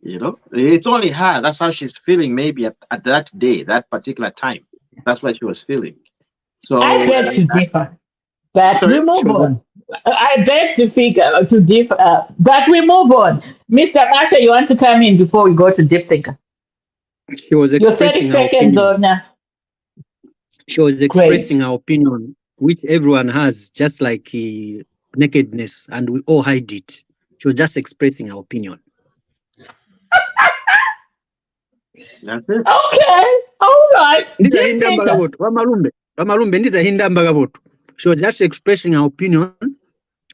It's only her. That's how she's feeling. Maybe at that day, that particular time, that's what she was feeling. So I beg to differ, but sorry? we move Sure. on. I beg to differ, but we move on. Mr. Marsha, you want to come in before we go to deep thinker? She was Your 30 expressing her seconds opinion. on. She was Great. expressing her opinion, which everyone has, just like nakedness, and we all hide it. She was just expressing her opinion. That's it. Okay, all right. Deep Ndizahinda thinker. mbagavoto. Vamalumbe ndizahinda mbagavoto. She was just expressing her opinion,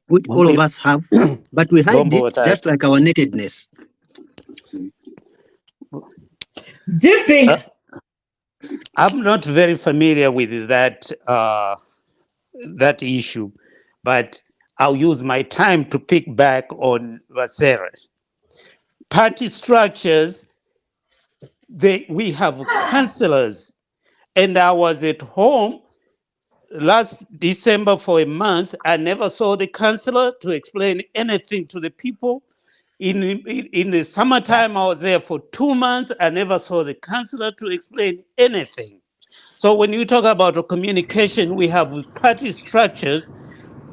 which all of us have, but we hide Bombo it just like our nakedness. Deep thinker. I'm not very familiar with that that issue, but I'll use my time to pick back on Vasera. Party structures, we have councillors, and I was at home last December for a month. I never saw the councillor to explain anything to the people. In the summertime, I was there for 2 months. I never saw the councillor to explain anything. So when you talk about a communication, we have party structures,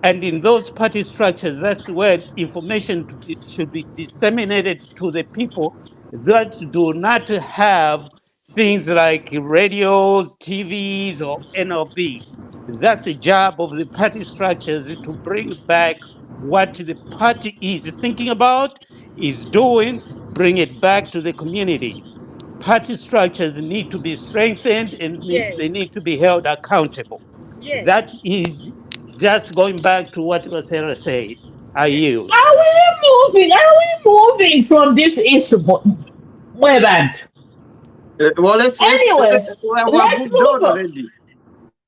and in those party structures, that's where information should be disseminated to the people that do not have things like radios, TVs, or NLBs. That's the job of the party structures, to bring back what the party is thinking about, is doing, bring it back to the communities. Party structures need to be strengthened, and they Yes. need to be held accountable. Yes. That is just going back to what Sarah said. I yield. Are we moving from this issue, Weband? Well, let's Anyway, we have let's moved move on on. already.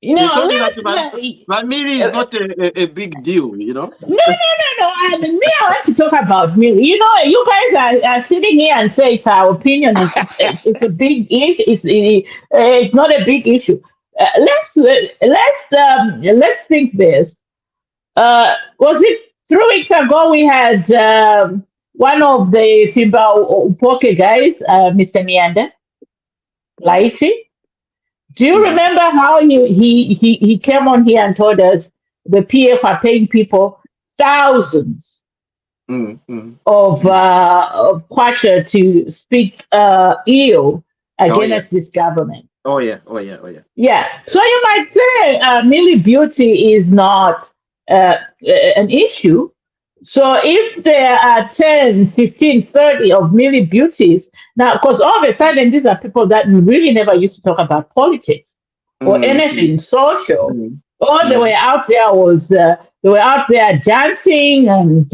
No, It's only that let's. Vamili is not a big deal, No. I mean, me, I want to talk about Millie. You guys are sitting here and say it's our opinion. It's a big issue. It's not a big issue. Let's think this. Was it 3 weeks ago we had one of the Fimba Upoke guys, Mr. Mianda, Lighty? Do you remember how he came on here and told us the PF are paying people thousands of kwacha to speak ill against this government? Oh yeah. Yeah. So you might say Millie Beauty is not an issue. So if there are 10, 15, 30 of Millie Beauties, now, because all of a sudden, these are people that really never used to talk about politics or anything social. All they were out there they were out there dancing and,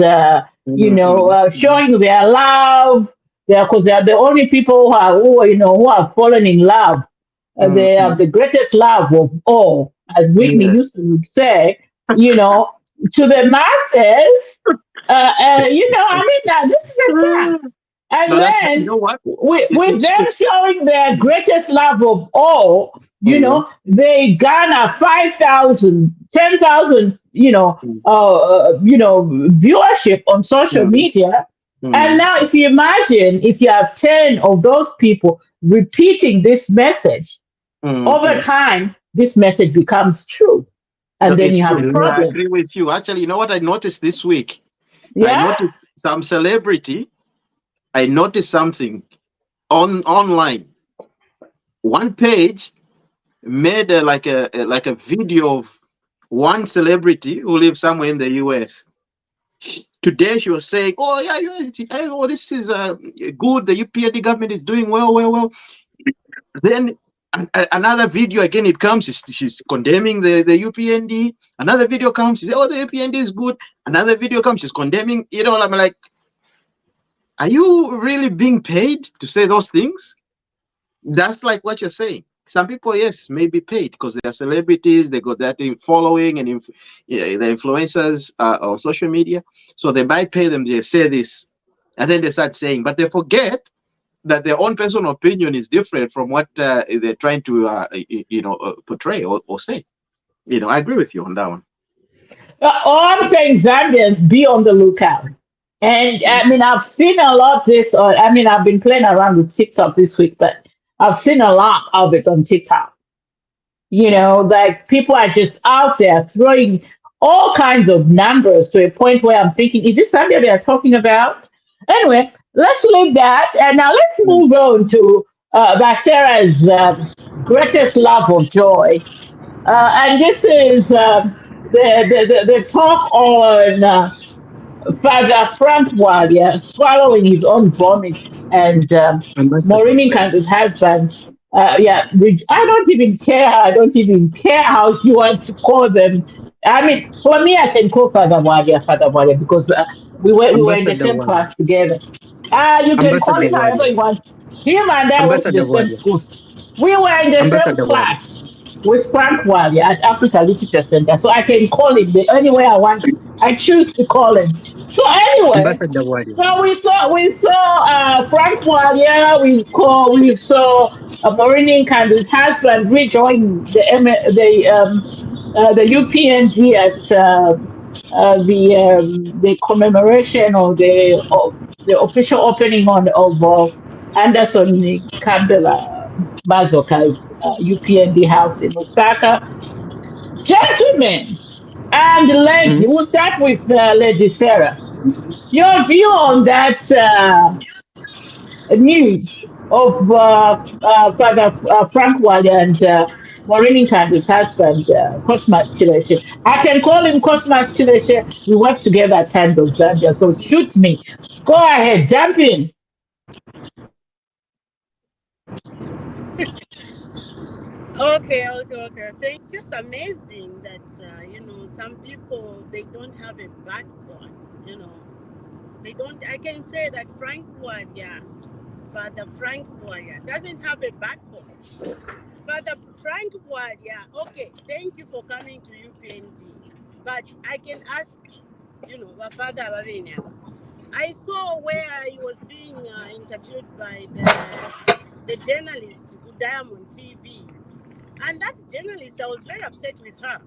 showing their love. Because they are the only people who have fallen in love. They have the greatest love of all, as Whitney used to say, to the masses. This is a fact. And then, you know what? with them showing their greatest love of all, they garner 5,000, 10,000, viewership on social media. And now, if you imagine, if you have 10 of those people repeating this message, over time, this message becomes true. And then you have a problem. I agree with you. Actually, you know what I noticed this week? Yeah? I noticed some celebrity. I noticed something online. One page made like a video of one celebrity who lives somewhere in the US. Today she was saying, "Oh yeah, this is good. The UPND government is doing well. Then another video again, it comes, she's condemning the UPND. Another video comes, she says, oh, the UPND is good. Another video comes, she's condemning, I'm like, are you really being paid to say those things? That's like what you're saying. Some people, yes, may be paid because they are celebrities, they got that following, and the influencers on social media. So they might pay them, they say this, and then they start saying, but they forget that their own personal opinion is different from what they're trying to, portray or say. I agree with you on that one. All I'm saying, Zambians, be on the lookout. And I mean, I've seen a lot of this. I've been playing around with TikTok this week, but I've seen a lot of it on TikTok. Like people are just out there throwing all kinds of numbers to a point where I'm thinking, is this something they are talking about? Anyway, let's leave that. And now let's move on to Basera's greatest love of joy. And this is the talk on Father Frank Walia swallowing his own vomit and Ambassador. Maureen Kanga's husband. I don't even care. I don't even care how you want to call them. I mean, for me, I can call Father Walia because we were in the Ambassador same Wadia. class together. You can call Ambassador him however Wadia. you want. Him and I went to Ambassador the same Wadia. schools. We were in the same Ambassador Wadia. class with Frank Walia at Africa Literature Center. So I can call him the any way I want. I choose to call him. So anyway, Ambassador Wadia. so we saw Frank Walia. We saw Maureen Kandu's husband rejoin the UPNG at the commemoration or the official opening of Anderson Kandela Mazoka's UPND house in Osaka. Gentlemen and lady, we'll start with Lady Sarah. Your view on that news of Father Frank Walia and Maureen Kandu's husband, Cosmas Chileche. I can call him Cosmas Chileche. We work together at times of Zambia, so shoot me. Go ahead, jump in. Okay. It's just amazing that some people, they don't have a backbone. They don't. I can say that Father Frank Walia doesn't have a backbone. Father Frank Walia, okay, thank you for coming to UPND, but I can ask, Father Bavenia. I saw where he was being interviewed by the journalist Diamond TV. And that journalist, I was very upset with her.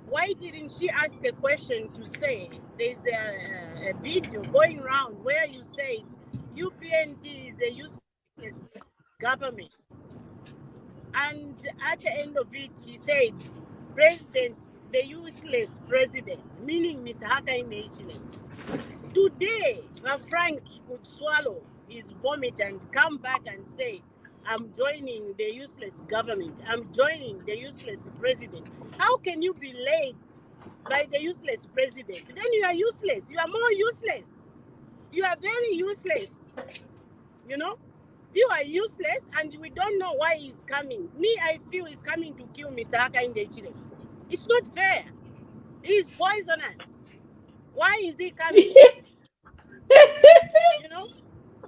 Why didn't she ask a question to say, there's a video going around where you said UPND is a useless government. And at the end of it, he said, President, the useless president, meaning Mr. Hakainde Hichilema. Today, Frank could swallow his vomit and come back and say, I'm joining the useless government. I'm joining the useless president. How can you be led by the useless president? Then you are useless. You are more useless. You are very useless. You are useless, and we don't know why he's coming. Me, I feel he's coming to kill Mr. Hakainde Hichilema. It's not fair. He's poisonous. Why is he coming?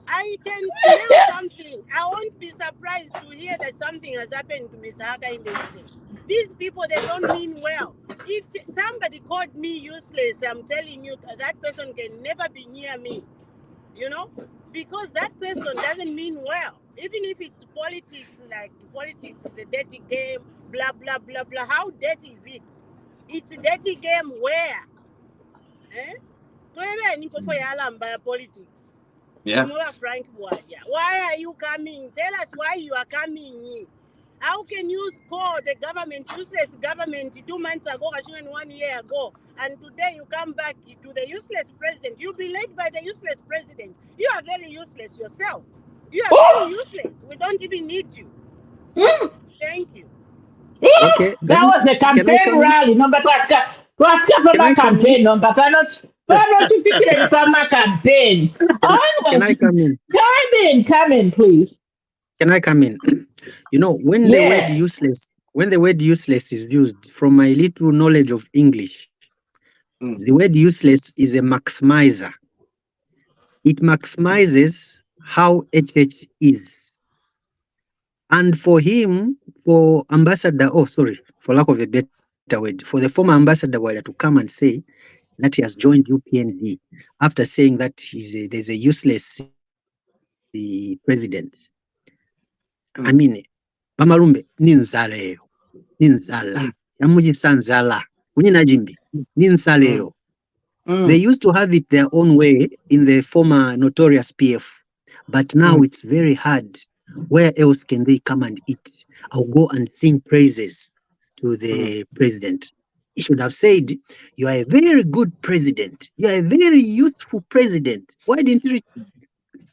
I can smell something. I won't be surprised to hear that something has happened to Mr. Hakainde Hichilema. These people, they don't mean well. If somebody called me useless, I'm telling you that person can never be near me. Because that person doesn't mean well. Even if it's politics, like politics is a dirty game, blah, blah, blah, blah. How dirty is it? It's a dirty game where? Politics. Yeah. Frank Walia. Why are you coming? Tell us why you are coming. How can you call the government useless government 2 months ago, 1 year ago, and today you come back to the useless president? You'll be led by the useless president. You are very useless yourself. You are very useless. We don't even need you. Thank you. Okay. That was the campaign rally. Number what campaign number? Not to figure it from my campaign. Can I come in? Come in, please. Can I come in? You know, when the word useless is used, from my little knowledge of English, the word useless is a maximizer. It maximizes how HH is. And for him, for ambassador, for lack of a better word, for the former ambassador Wale to come and say that he has joined UPND after saying that there's a useless president. I mean, Pamalumbe, ninzaleo, ninzala, yamuji sanzala, kunyina jimbi, ninzaleo. They used to have it their own way in the former notorious PF, but now it's very hard. Where else can they come and eat? I'll go and sing praises to the president. He should have said, you are a very good president. You are a very youthful president. Why didn't you?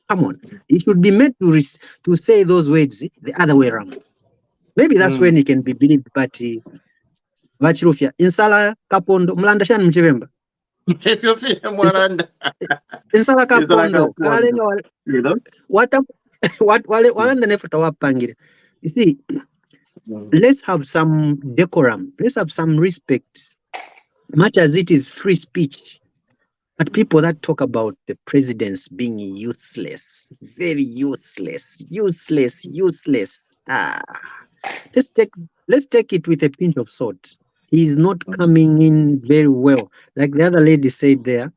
Come on. He should be made to say those words the other way around. Maybe that's when he can be believed, but Vachirufia, Insala Kapondo, Mlanda Shan Mchivemba. Insala Kapondo, you see, let's have some decorum, let's have some respect, much as it is free speech. But people that talk about the presidents being useless, very useless. Let's take it with a pinch of salt. He's not coming in very well. Like the other lady said there,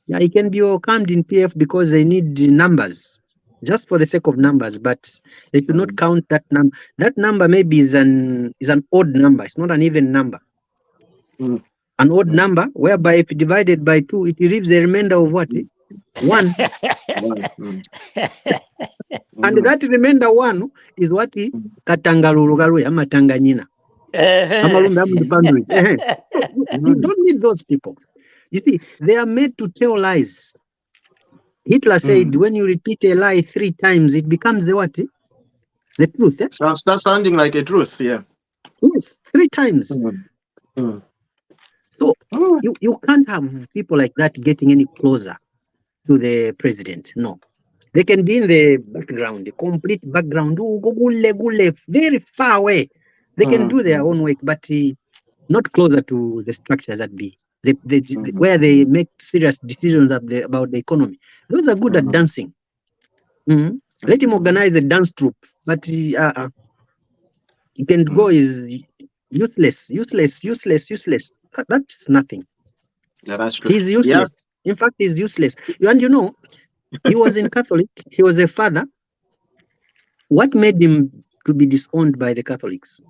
yeah, he can be welcomed in PF because they need the numbers, just for the sake of numbers, but they should not count that number. That number maybe is an odd number. It's not an even number. An odd number, whereby if divided by 2, it leaves a remainder of what? 1. And that remainder 1 is what? Katangaluru Amatanganyina. You don't need those people. You see, they are made to tell lies. Hitler said, when you repeat a lie 3 times, it becomes the what? The truth. Eh? That's sounding like a truth, yeah. Yes, 3 times. So you can't have people like that getting any closer to the president. No. They can be in the background, the complete background, very far away. They can do their own work, but not closer to the structures that be. Where they make serious decisions about the economy. Those are good at dancing. Let him organize a dance troupe, but he can go is useless. That's nothing. Yeah, that's true. He's useless. Yeah. In fact, he's useless. And you know, he was in Catholic. He was a father. What made him to be disowned by the Catholics?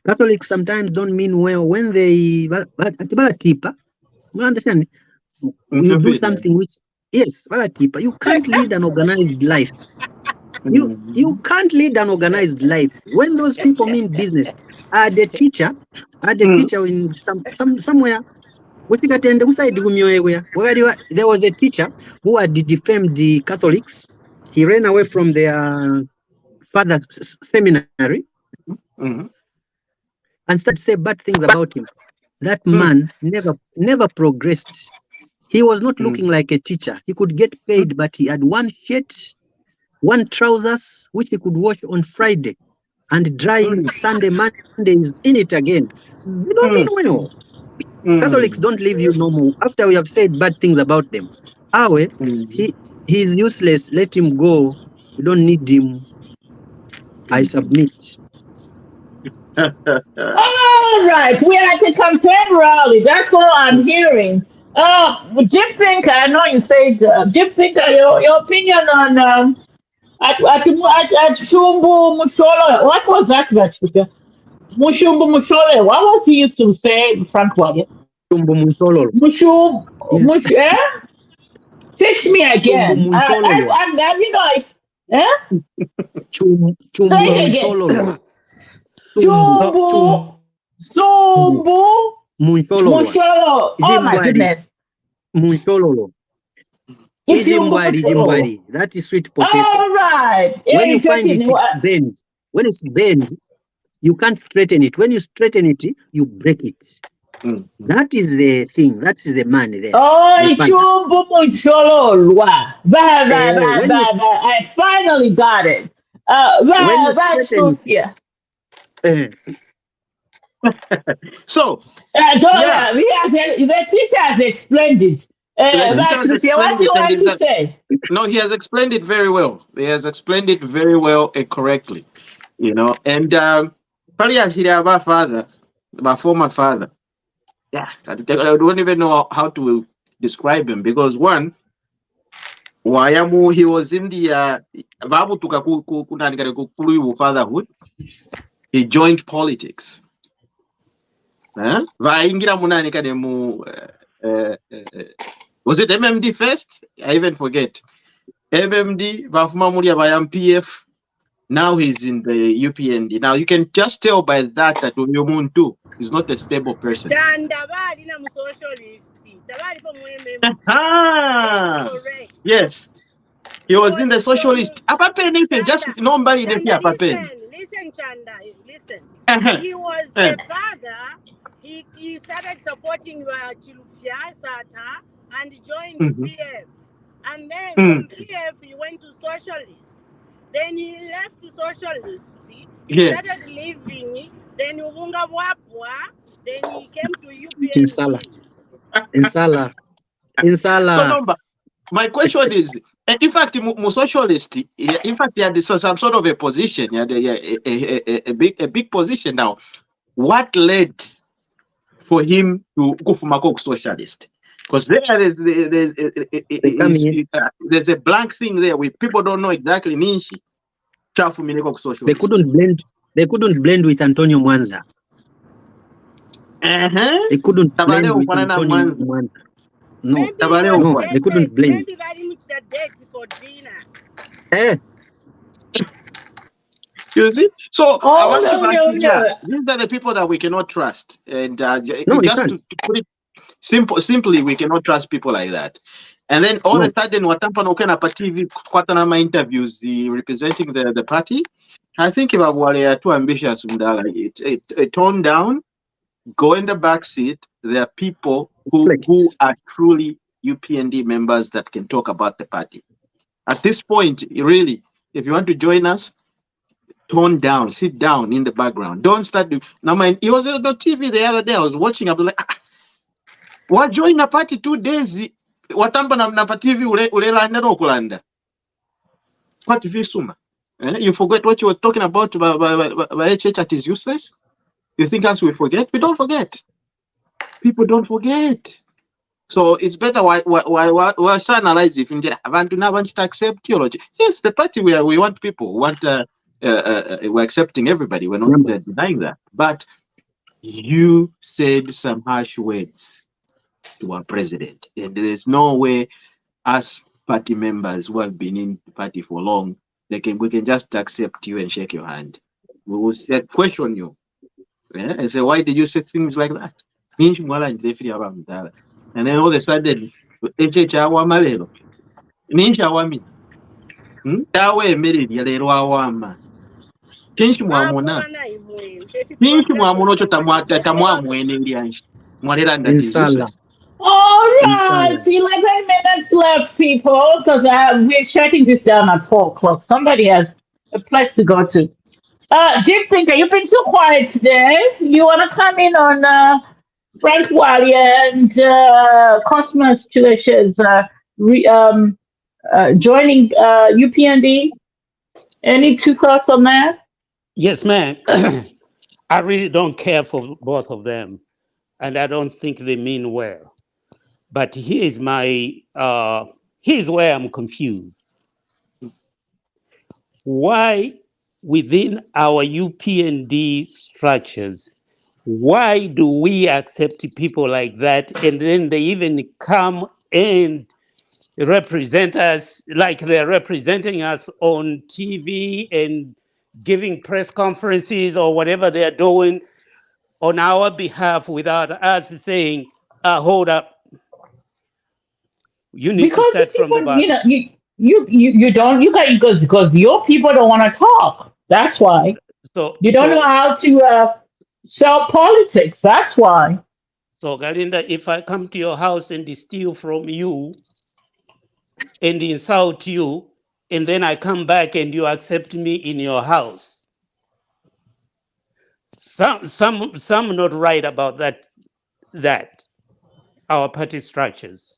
Catholics sometimes don't mean well when they understand. You do something which, yes, you can't lead an organized life. You can't lead an organized life when those people mean business. The teacher in somewhere. There was a teacher who had defamed the Catholics. He ran away from their father's seminary and started to say bad things about him. That man never progressed. He was not looking like a teacher. He could get paid, but he had 1 shirt, 1 trousers, which he could wash on Friday and dry Sunday, Monday is in it again. You don't mean well. Catholics don't leave you normal after we have said bad things about them. He's useless. Let him go. You don't need him. I submit. All right, we are at a campaign rally. That's all I'm hearing. Jim Thinker, I know you said, Jim Thinker, your opinion on at Shumbu Musholo. What was that? Mushumbu Mushole. What was he used to say, Frank Wagner? Teach me again. You know, Sumbu Musholo. Oh my goodness. Musholo. That is sweet potato. All right. When you find it bends, when it's bent, you can't straighten it. When you straighten it, you break it. That is the thing. That's the money there. Oh, I finally got it. When Well, that's certain true. Yeah. uh, So, yeah, He has, the teacher has explained it. the teacher That's has true. What explained do you it, and want is to that say? no, he has explained it very well. He has explained it very well and correctly, And probably actually our father, my former father, yeah, I don't even know how to describe him because one, he was in the Babu fatherhood. He joined politics. Vaingira munani kade was it MMD first? I even forget. MMD, Vafuma Muria by MPF. Now he's in the UPND. Now you can just tell by that Oyomuntu is not a stable person. Chanda bali na socialist. Tabali po mu MMD. Ah, Correct. yes. He was in the socialist. Just nobody in the Listen, Chanda, listen. Uh-huh. He was a father. He started supporting Chilufya Sata and joined PF. And then from PF he went to socialist. Then he left the socialist. He started living. Then Ubunga Wapwa. Then he came to UPND. So number. My question is, in fact, socialist, in fact, he had some sort of a position, he had a big position. Now, what led for him to go for Makok socialist? Because there's a blank thing there where people don't know exactly Ninshi. Socialist. They couldn't blend with Antonio Mwanza. They couldn't blend with Antonio Mwanza. No, they couldn't blend. Maybe very much a date for dinner. You see? So I want to these are the people that we cannot trust. And just to put it simply, we cannot trust people like that. And then all of a sudden, Watampano TV Kwatanama interviews representing the party. I think if I too ambitious, it toned down, go in the back seat. There are people who are truly UPND members that can talk about the party. At this point, really, if you want to join us, tone down, sit down in the background. Don't start. Now, man, it was on the TV the other day. I was watching. I was like, what join a party 2 days? Watamba na TV ulelanda no kulanda. What visuma? You forget what you were talking about by HH that is useless? You think us we forget? We don't forget. People don't forget. So it's better why analyze if abantu nabantu accept theology. Yes, the party we want people want we're accepting everybody. We're not denying that. But you said some harsh words to our president, and there's no way us party members who have been in the party for long we can just accept you and shake your hand. We will question you and say, why did you say things like that? And then all of a sudden, Kinshi mwamuna ocho tamwamwene lyanshi mwalera ndati useless. All right, 11 minutes left, people, because we're shutting this down at 4 o'clock. Somebody has a place to go to. Jim Thinker, you've been too quiet today. You want to come in on Frank Wally and Cosmos Tulicia's joining UPND? Any 2 thoughts on that? Yes, ma'am. I really don't care for both of them, and I don't think they mean well. But here's where I'm confused. Why within our UPND structures, why do we accept people like that, and then they even come and represent us like they're representing us on TV and giving press conferences or whatever they're doing on our behalf without us saying, hold up, you need to start from the bottom. You don't, because your people don't want to talk. That's why. So you don't know how to sell politics. That's why. So Galinda, if I come to your house and steal from you and insult you, and then I come back and you accept me in your house. Some not right about that our party structures.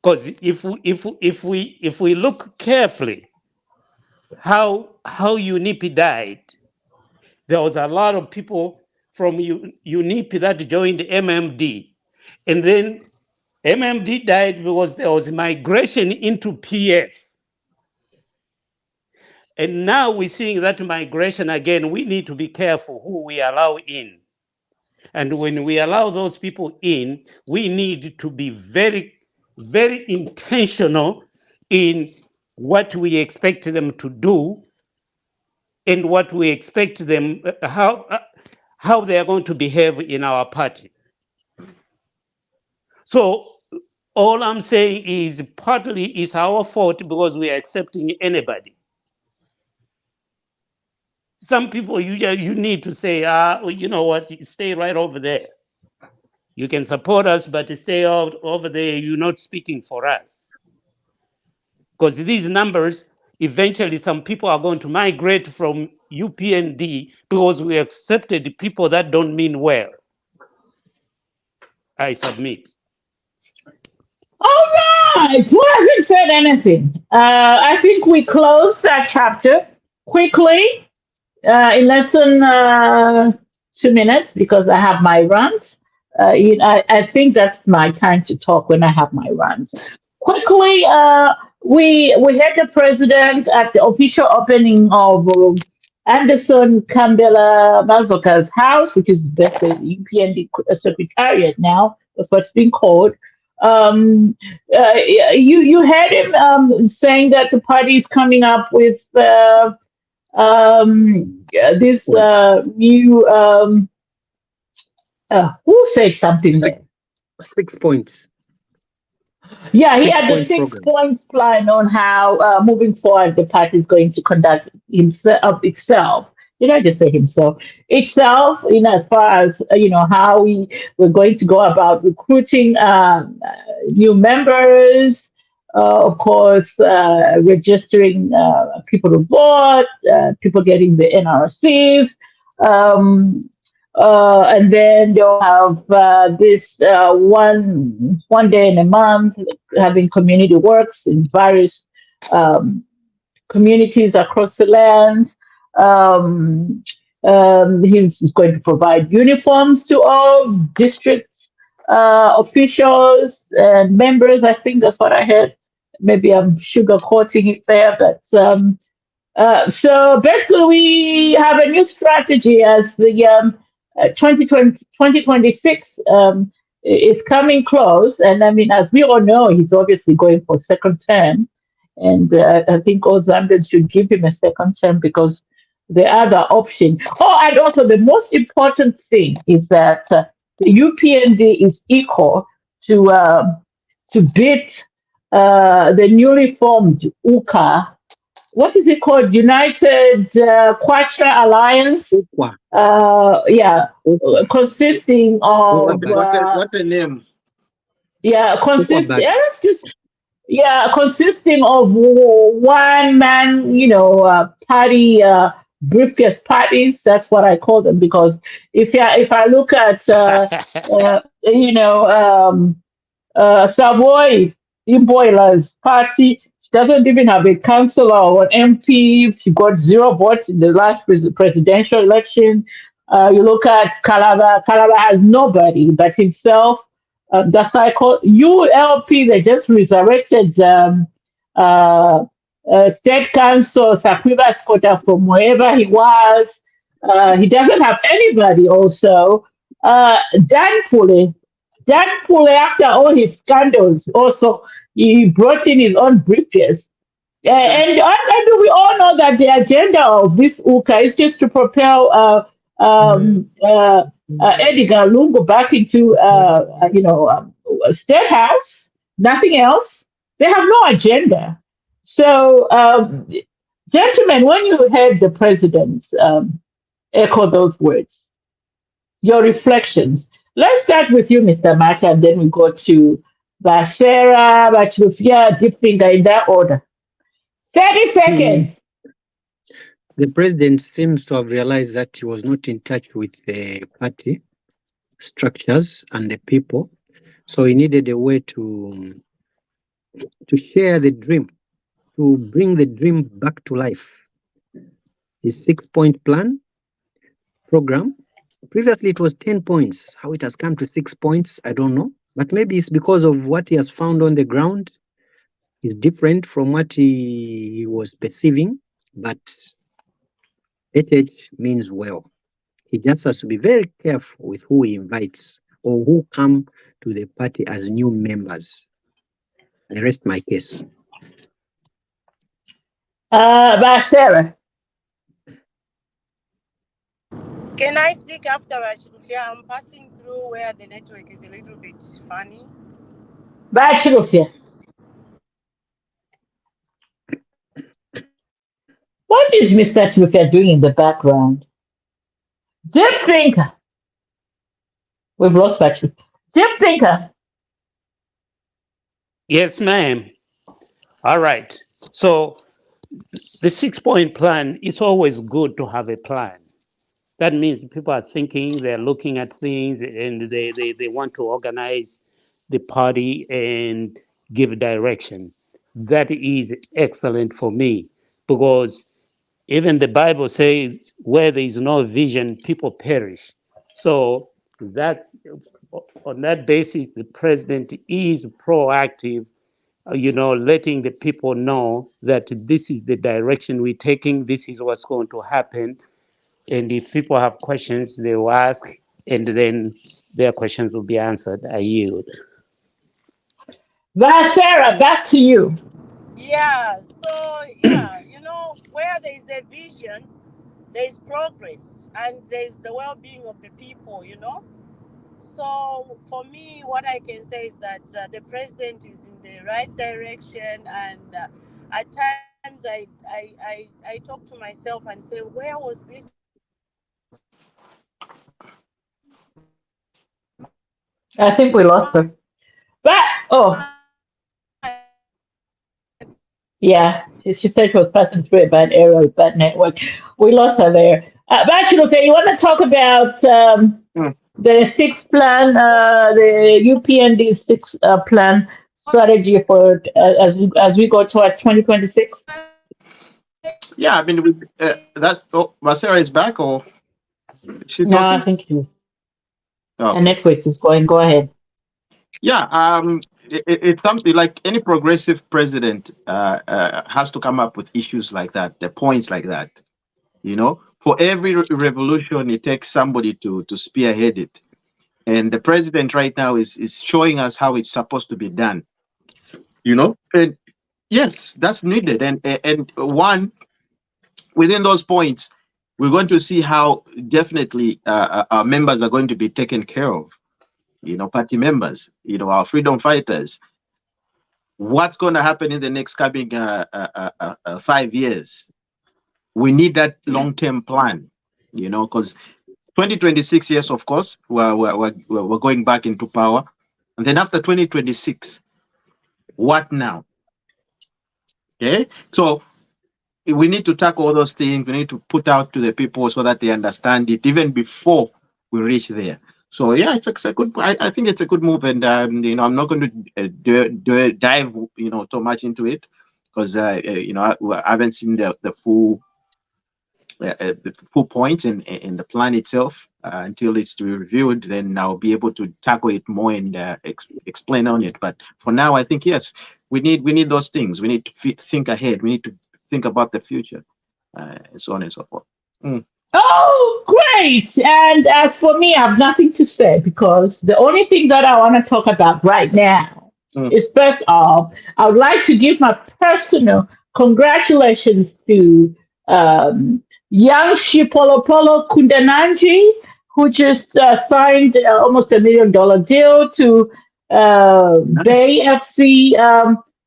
Because if we look carefully how UNIP died, there was a lot of people from UNIP that joined MMD, and then MMD died because there was migration into PF. And now we're seeing that migration again. We need to be careful who we allow in. And when we allow those people in, we need to be very, very intentional in what we expect them to do and what we expect them, how they are going to behave in our party. So all I'm saying is partly it's our fault because we are accepting anybody. Some people you need to say, you know what, stay right over there. You can support us, but stay out over there. You're not speaking for us. Because these numbers, eventually some people are going to migrate from UPND because we accepted people that don't mean well. I submit. All right. Who hasn't said anything? I think we close that chapter quickly in less than 2 minutes because I have my runs. I think that's my time to talk when I have my runs. Quickly, we had the president at the official opening of Anderson Kambela Mazoka's house, which is basically UPND secretariat now. That's what's been called. You had him saying that the party is coming up with this new who said something Six, there? 6 points. Yeah, he had the 6 point six program. points plan on how moving forward the party is going to conduct itself. Did I just say himself? Itself, as far as how we're going to go about recruiting new members, of course, registering people to vote, people getting the NRCs. And then they'll have this one day in a month having community works in various um, communities across the land. Um, he's going to provide uniforms to all district officials and members. I think that's what I heard. Maybe I'm sugarcoating it there, but so basically, we have a new strategy as the 2026 is coming close. And I mean, as we all know, he's obviously going for second term. And I think all Zambians should give him a second term because the other option. Oh, and also the most important thing is that the UPND is equal to beat the newly formed UKA. What is it called? United Quatra Alliance. Ukwa. Yeah, consisting of Ukwa. What a name. yeah, Ukwa bag. consisting of one man, party, briefcase parties. That's what I call them because if I look at Savoy Boilers party, she doesn't even have a councillor or an MP. She got 0 votes in the last presidential election. You look at Calabar. Calabar has nobody but himself. That's why I call ULP. They just resurrected State Council Sakwiba Scota from wherever he was. He doesn't have anybody. Also, Dan Pule. Dan Pule, after all his scandals, also he brought in his own briefcase. And we all know that the agenda of this UKA is just to propel Edgar Lungu back into State House, nothing else. They have no agenda. So, gentlemen, when you heard the president echo those words, your reflections. Let's start with you, Mr. Mata, and then we go to Basera, Bachilufia, Diffinga, in that order. 30 seconds. The president seems to have realized that he was not in touch with the party structures and the people, so he needed a way to share the dream, to bring the dream back to life. His 6-point plan program. Previously, it was 10 points. How it has come to 6 points, I don't know. But maybe it's because of what he has found on the ground is different from what he was perceiving. But HH means well. He just has to be very careful with who he invites or who come to the party as new members. I rest my case. By Sarah. Can I speak afterwards? Yeah, I'm passing through where the network is a little bit funny. By Chilufia. What is Mr. Chilufia doing in the background? Deep thinker. We've lost Patrick. Deep thinker. Yes, ma'am. All right. So the 6-point plan, it's always good to have a plan. That means people are thinking, they're looking at things, and they want to organize the party and give direction. That is excellent for me, because even the Bible says where there is no vision, people perish. So that's on that basis, the president is proactive, letting the people know that this is the direction we're taking, this is what's going to happen. And if people have questions, they will ask, and then their questions will be answered. I yield. Sarah, back to you. Yeah, so where there is a vision, there is progress and there is the well-being of the people, So for me, what I can say is that the president is in the right direction, and at times I talk to myself and say, where was this? I think we lost her. But, yeah, she said she was passing through a bad area with bad network. We lost her there. But, okay, you want to talk about the 6 plan, the UPND 6 plan strategy for as we go towards 2026? Yeah, I mean, Sarah is back, or she's No, talking? I think she's. Oh. The network is going. Go ahead. Yeah, it's something like any progressive president has to come up with issues like that, the points like that. For every revolution, it takes somebody to spearhead it, and the president right now is showing us how it's supposed to be done. And yes, that's needed, and one within those points, we're going to see how definitely our members are going to be taken care of. Party members, our freedom fighters. What's going to happen in the next coming 5 years? We need that long-term plan, because 2026, yes, of course, we're going back into power. And then after 2026, what now? Okay, so we need to tackle all those things. We need to put out to the people so that they understand it even before we reach there. So yeah, it's a good. I think it's a good move, and I'm not going to dive so much into it because I haven't seen the full point in the plan itself until it's reviewed. Then I'll be able to tackle it more and explain on it. But for now, I think yes, we need those things. We need to think ahead. We need to think about the future, and so on and so forth. Oh, great. And as for me, I have nothing to say because the only thing that I want to talk about right now is first off, I would like to give my personal congratulations to young Shipolopolo Kundananji, who just signed almost $1 million deal to Nice. Bay FC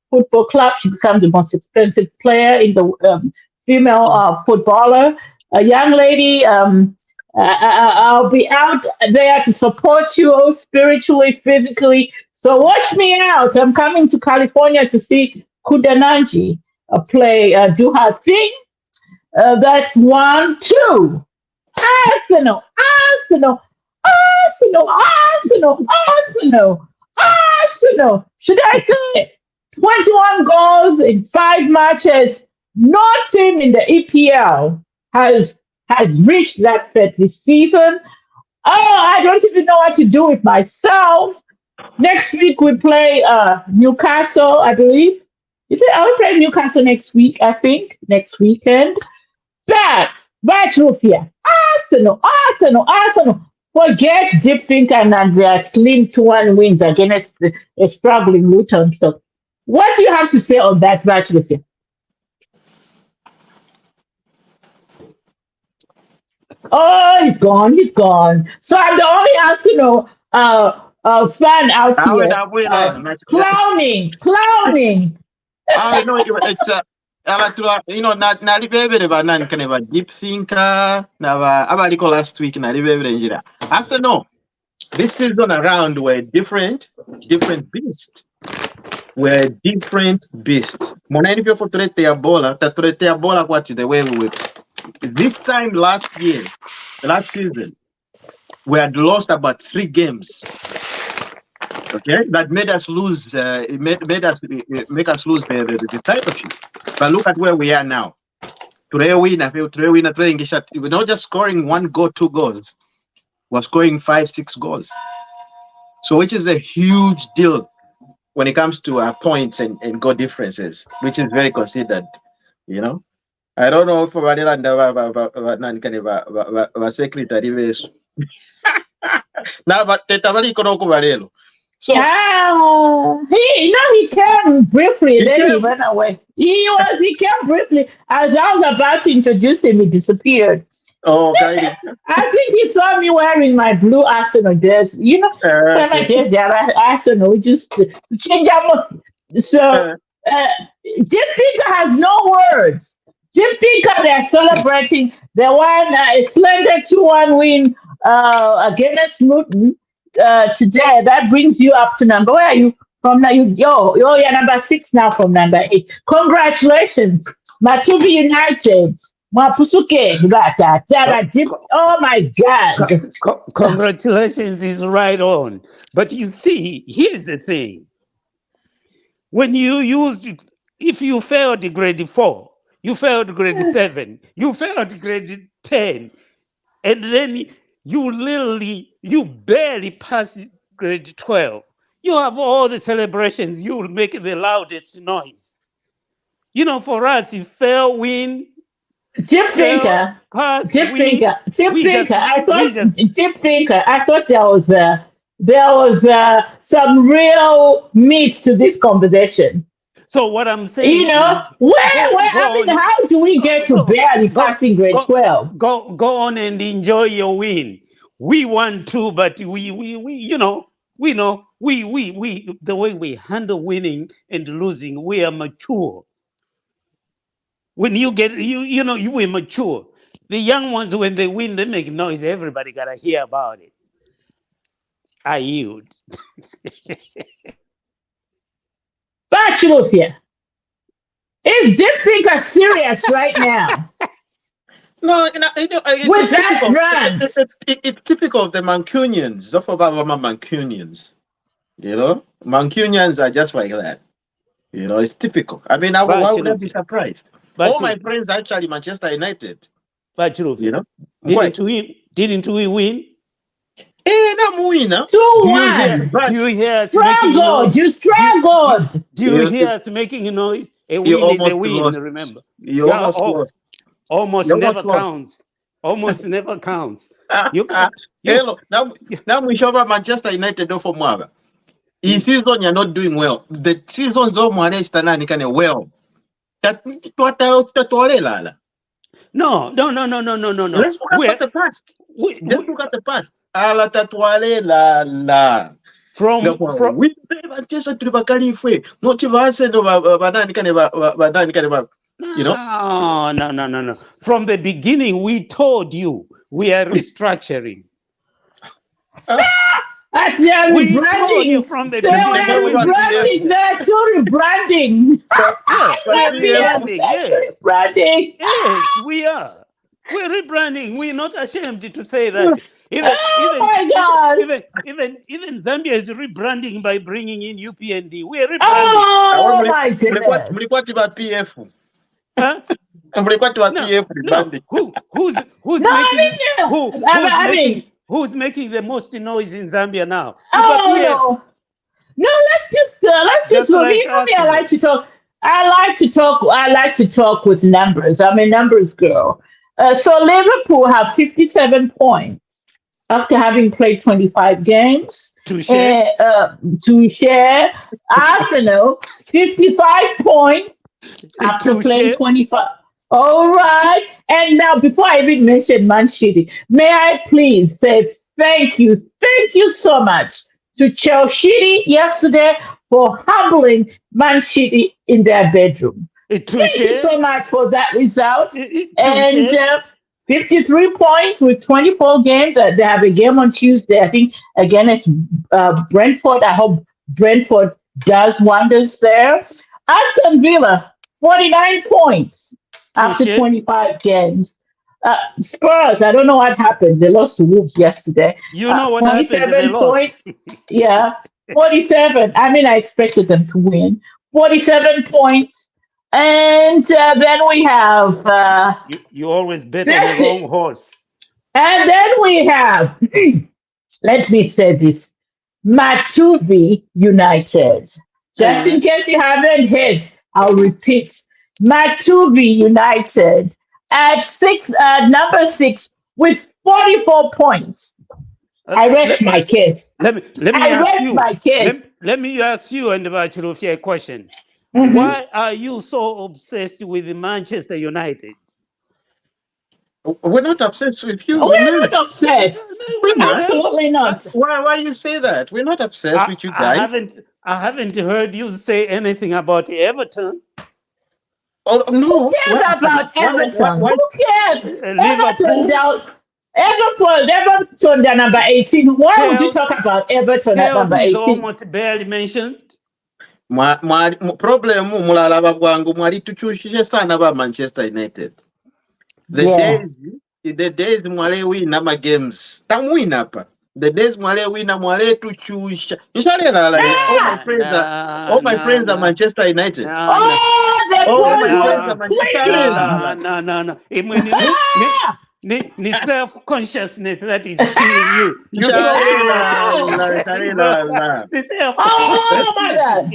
Football Club. She becomes the most expensive player in the female footballer. A young lady, I'll be out there to support you spiritually, physically. So watch me out. I'm coming to California to see Kundananji. do her thing. That's 1-2. Arsenal, Arsenal, Arsenal, Arsenal, Arsenal, Arsenal. Should I say 21 goals in 5 matches? No team in the EPL has reached that fate this season. Oh, I don't even know what to do with myself. Next week we play Newcastle, I believe. Are we playing Newcastle next week? I think next weekend. But Rufia, Arsenal, Arsenal, Arsenal. Forget Deep Thinker and their slim 2-1 wins against a struggling Luton. So, what do you have to say on that, Rufia? Oh, he's gone. He's gone. So I'm the only Arsenal fan out here clowning. No, it's nalibebere banani ba deep thinker abaliko last week nalibebere njira. I said no. This season around were different beasts. We're different beasts. Monani pia for tuletea bola kwa the way we were. This time last season, we had lost about 3 games. Okay, that made us lose. Make us lose the titleship. But look at where we are now. Today we're not just scoring 1 goal, 2 goals. We're scoring 5, 6 goals. So which is a huge deal when it comes to points and goal differences, which is very considered. You know, I don't know if secretary now, but so he came briefly, then he went away. He came briefly. As I was about to introduce him, he disappeared. Oh, okay. I think he saw me wearing my blue Arsenal dress. You know, when I dress there, Arsenal just to change up. So, Jim Thinker has no words. Jim Thinker, they're celebrating. They won a slender 2-1 win against Luton today. That brings you up to number. Where are you from now? You're number 6 now from number 8. Congratulations, Matubi United. Mapusuke, oh my God! Congratulations is right on. But you see, here's the thing: when if you failed grade 4, you failed grade 7, you failed grade 10, and then you barely pass grade 12. You have all the celebrations. You will make the loudest noise. You know, for us, if fail, win. Tip Thinker. I thought there was some real meat to this competition. So what I'm saying, you know, how do we get to barely passing grade 12? Go on and enjoy your win. We won too, but we know the way we handle winning and losing, we are mature. When you get, you were mature. The young ones, when they win, they make noise. Everybody got to hear about it. I yield. Bachelor, is Deep Thinker serious right now? No, with that brand. It's typical of the Mancunians, of Obama Mancunians. You know, Mancunians are just like that. You know, it's typical. I mean, why would I be surprised? All my friends are actually Manchester United. You know, didn't we win? No, we win. 2-1. Do you hear us making noise? You struggled. Do you hear us making a noise? A win is a win, lost. Remember. You almost lost. Almost never counts. Almost never counts. Hello. Now we show up Manchester United for Mwaga. In season, you're not doing well. The seasons of Manchester United well. No. Let's look at the past. Let's look at the past. No. From the beginning, we told you we are restructuring. They are We told you rebranding. from the They beginning. were We rebranding. They're still rebranding. Yeah, we're rebranding. They're Yes, rebranding. yes, we are. We're rebranding. We're not ashamed to say that. Even Oh even my even God. even even even Zambia is rebranding by bringing in UPND. We're rebranding. Oh my goodness. mlikuwa tiba PF. Huh? Mlikuwa tiba No, PF no. rebanding. Who's No, I making mean, I mean, who's making the most noise in Zambia now? It's a oh PF, no. No, let's just just look. like You know me, I like Arsenal. to talk. I like to talk with numbers. I'm a numbers girl. So Liverpool have 57 points after having played 25 games. Touche. And to share Arsenal 55 points after playing Touche. 25. All right. And now, before I even mention Man City, may I please say thank you. Thank you so much to Chelsea yesterday for humbling Man City in their bedroom. Thank you Touche. so much for that result. And Touche. 53 points with 24 games. They have a game on Tuesday, I think, against Brentford. I hope Brentford does wonders there. Aston Villa, 49 points after Touche. 25 games. Spurs, I don't know what happened. They lost to Wolves yesterday. You know what happened? They 47 lost. points. Yeah, 47. I mean, I expected them to win. 47 points. And then we have You always bet on the that's wrong it. horse. And then we have let me say this, Matuvi United. Just Uh, in case you haven't heard, I'll repeat. Matuvi United at number 6 with 44 points. I rest let, my case. let me I ask rest you. my case. Let me ask you and Bachirufia a question. Mhm. Why are you so obsessed with Manchester United? We're not obsessed with you. We're We're not. not obsessed. We're not. Absolutely I, not. Why you say that? We're not obsessed I, with you I guys. haven't I haven't heard you say anything about Everton, Oh Who no. cares about Everton? Why? Who cares? Everton Liverpool. down. Everton, they're number 18. Why would you talk Chelsea. about Everton at number Chelsea is 18? almost barely mentioned. Problem mulalaba bwangu mwali tuchushije sana ba Manchester United. The Yeah. days mwale wina ma games. Tamwina hapa. The days mwale wina mwale tuchusha. Inshallah Ah! all my friends are Nah. Manchester United. Oh, the All my friends are boys, Manchester. please. No. Ni self-consciousness that is killing you. You talk too much. Inshallah. The Oh my God.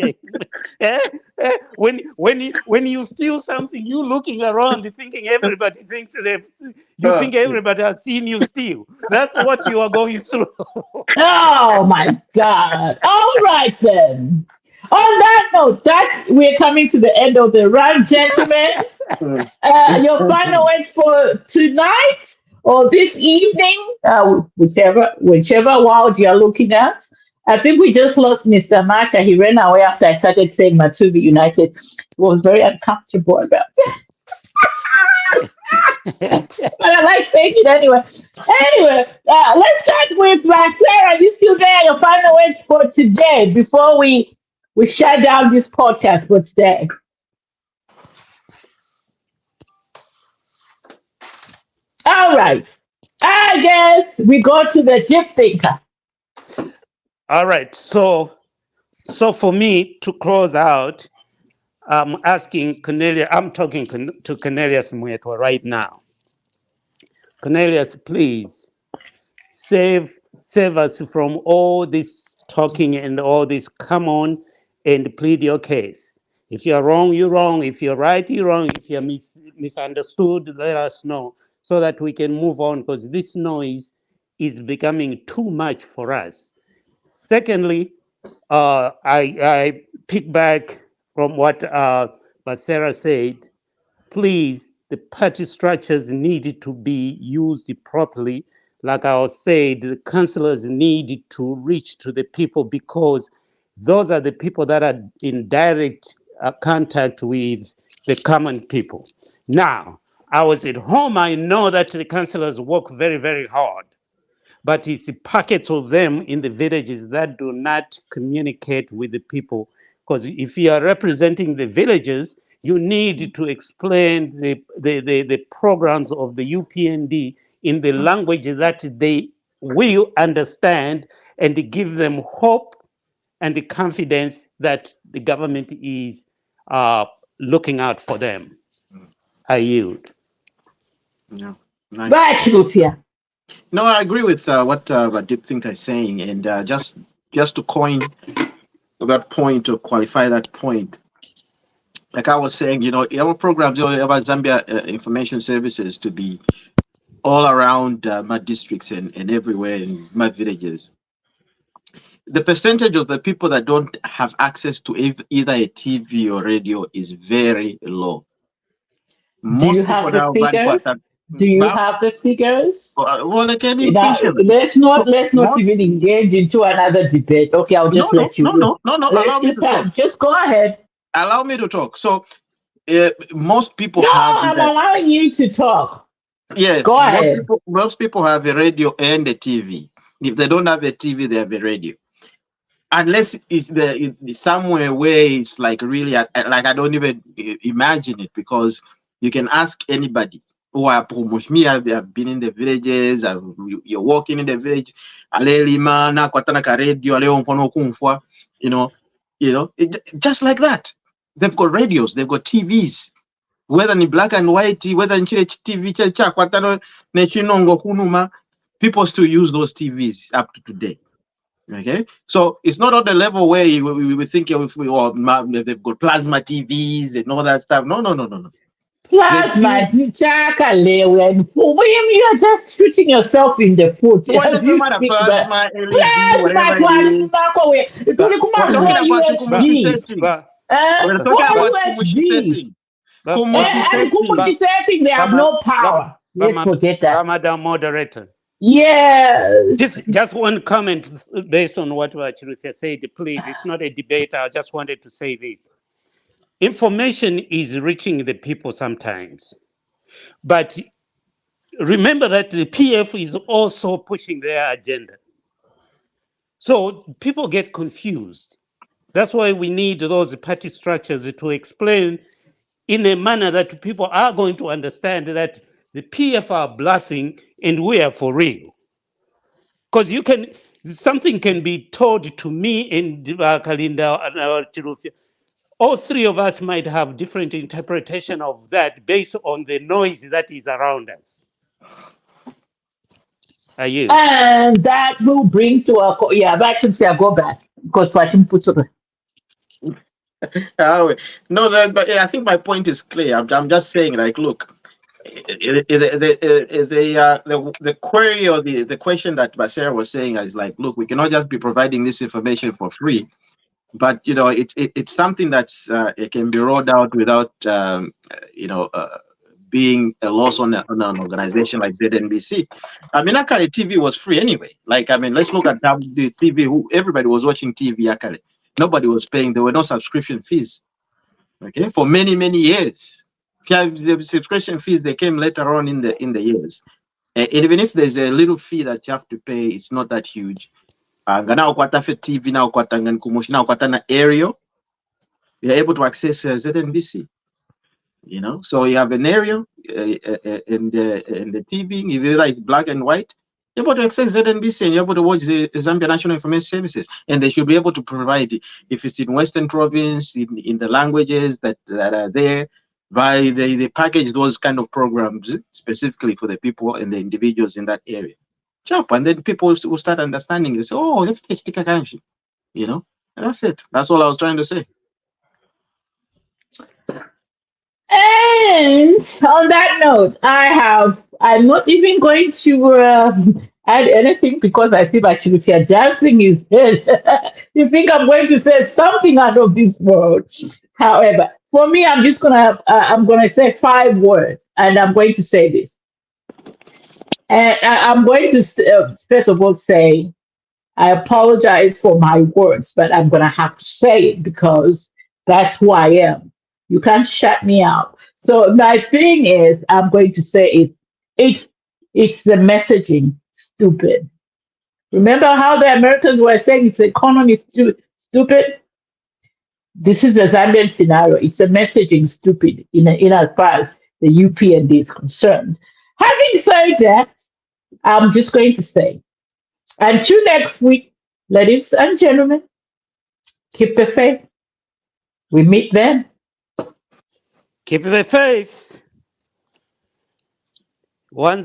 self-consciousness. When you steal something, you looking around thinking everybody thinks you think everybody has seen you steal. That's what you are going through. Oh my God. All right then. On that note, that we're coming to the end of the run, gentlemen. Your final words for tonight or this evening, whichever world you're looking at. I think we just lost Mr. Macha. He ran away after I started saying Matuvi United. He was very uncomfortable about it. But I like saying it anyway. Anyway, let's start with Sarah. You still there? Your final words for today before we shut down this podcast for today. All right. I guess we go to the deep thinker. All right. So for me to close out, I'm asking Cornelia. I'm talking to Cornelius Muetwa right now. Cornelius, please save us from all this talking and all this. Come on and plead your case. If you're wrong, you're wrong. If you're right, you're wrong. If you're misunderstood, let us know so that we can move on, because this noise is becoming too much for us. Secondly, I pick back from what Basera said. Please, the party structures need to be used properly. Like I said, the councillors need to reach to the people, because those are the people that are in direct contact with the common people. Now, I was at home. I know that the councillors work very, very hard. but it's packets of them in the villages that do not communicate with the people. Because if you are representing the villages, you need to explain the programs of the UPND in the language that they will understand, and give them hope and the confidence that the government is looking out for them. I yield. Yeah. Nice. Right, Lufia. No, I agree with what Deep Thinker is saying, and just to coin that point, to qualify that point, like I was saying, our programs, our Zambia Information Services to be all around mud districts and everywhere in mud villages. The percentage of the people that don't have access to either a TV or radio is very low. Do you Most have people the now figures? Do you have the figures? well, like any Now, patient. let's So not most even engage into another debate. Okay, I'll just let you go. no. Let's just go ahead. Allow me to talk. So most people No, have I'm that. allowing you to talk. Yes, Go ahead. most people have a radio and a TV. If they don't have a TV, they have a radio. Unless it's somewhere where it's like really, like I don't even imagine it, because you can ask anybody who are promotion. Me, I've been in the villages. You're walking in the village. Just like that. They've got radios. They've got TVs. Whether in black and white, whether in TV, people still use those TVs up to today. Okay, so it's not on the level where we think if they've got plasma TVs and all that stuff. No. Plasma, you are just shooting yourself in the foot What as does you matter? speak. But Plasma, LED, plasma, whatever it is. it's only We're talking about Kumushi USB. setting. We're talking about Kumushi USB. setting. Kumushi And setting. setting, they have no power. Let's forget that. Madam Moderator. Yes. Just one comment based on what Chirufia said, please. It's not a debate. I just wanted to say this. Information is reaching the people sometimes. But remember that the PF is also pushing their agenda. So people get confused. That's why we need those party structures to explain in a manner that people are going to understand that the PF are bluffing and we are for real. Because something can be told to me and Kalinda and Chirufia. All three of us might have different interpretation of that based on the noise that is around us. Are you? And that will bring to our but actually go back because what you put on. No, but I think my point is clear. I'm just saying, like, look, the query or the question that Basera was saying is like, look, we cannot just be providing this information for free, but it's something that's it can be rolled out without being a loss on an organization like ZNBC. I mean, Akale TV was free anyway. Like, I mean, let's look at the TV. Everybody was watching TV. Akale, nobody was paying. There were no subscription fees. Okay, for many years. The subscription fees, they came later on in the years. And even if there's a little fee that you have to pay, it's not that huge. Now TV now aerial, you're able to access ZNBC. So you have an aerial and the TV, if you like black and white, you're able to access ZNBC and you're able to watch the Zambia National Information Services, and they should be able to provide, if it's in Western Province, in the languages that are there, by they package those kind of programs specifically for the people and the individuals in that area. And then people will start understanding this. Oh, let's take a country, and that's it. That's all I was trying to say. And on that note, I'm not even going to add anything because I see that if you're dancing his head, you think I'm going to say something out of this world. However, for me, I'm just I'm gonna say 5 words, and I'm going to say this. And I'm going to first of all say I apologize for my words, but I'm gonna have to say it because that's who I am. You can't shut me out. So my thing is, I'm going to say it's the messaging stupid. Remember how the Americans were saying its economy is stupid? This is the Zambian scenario. It's a messaging stupid in as far as the UPND is concerned. Having said that, I'm just going to say, until next week, ladies and gentlemen, keep the faith. We meet then. Keep the faith. One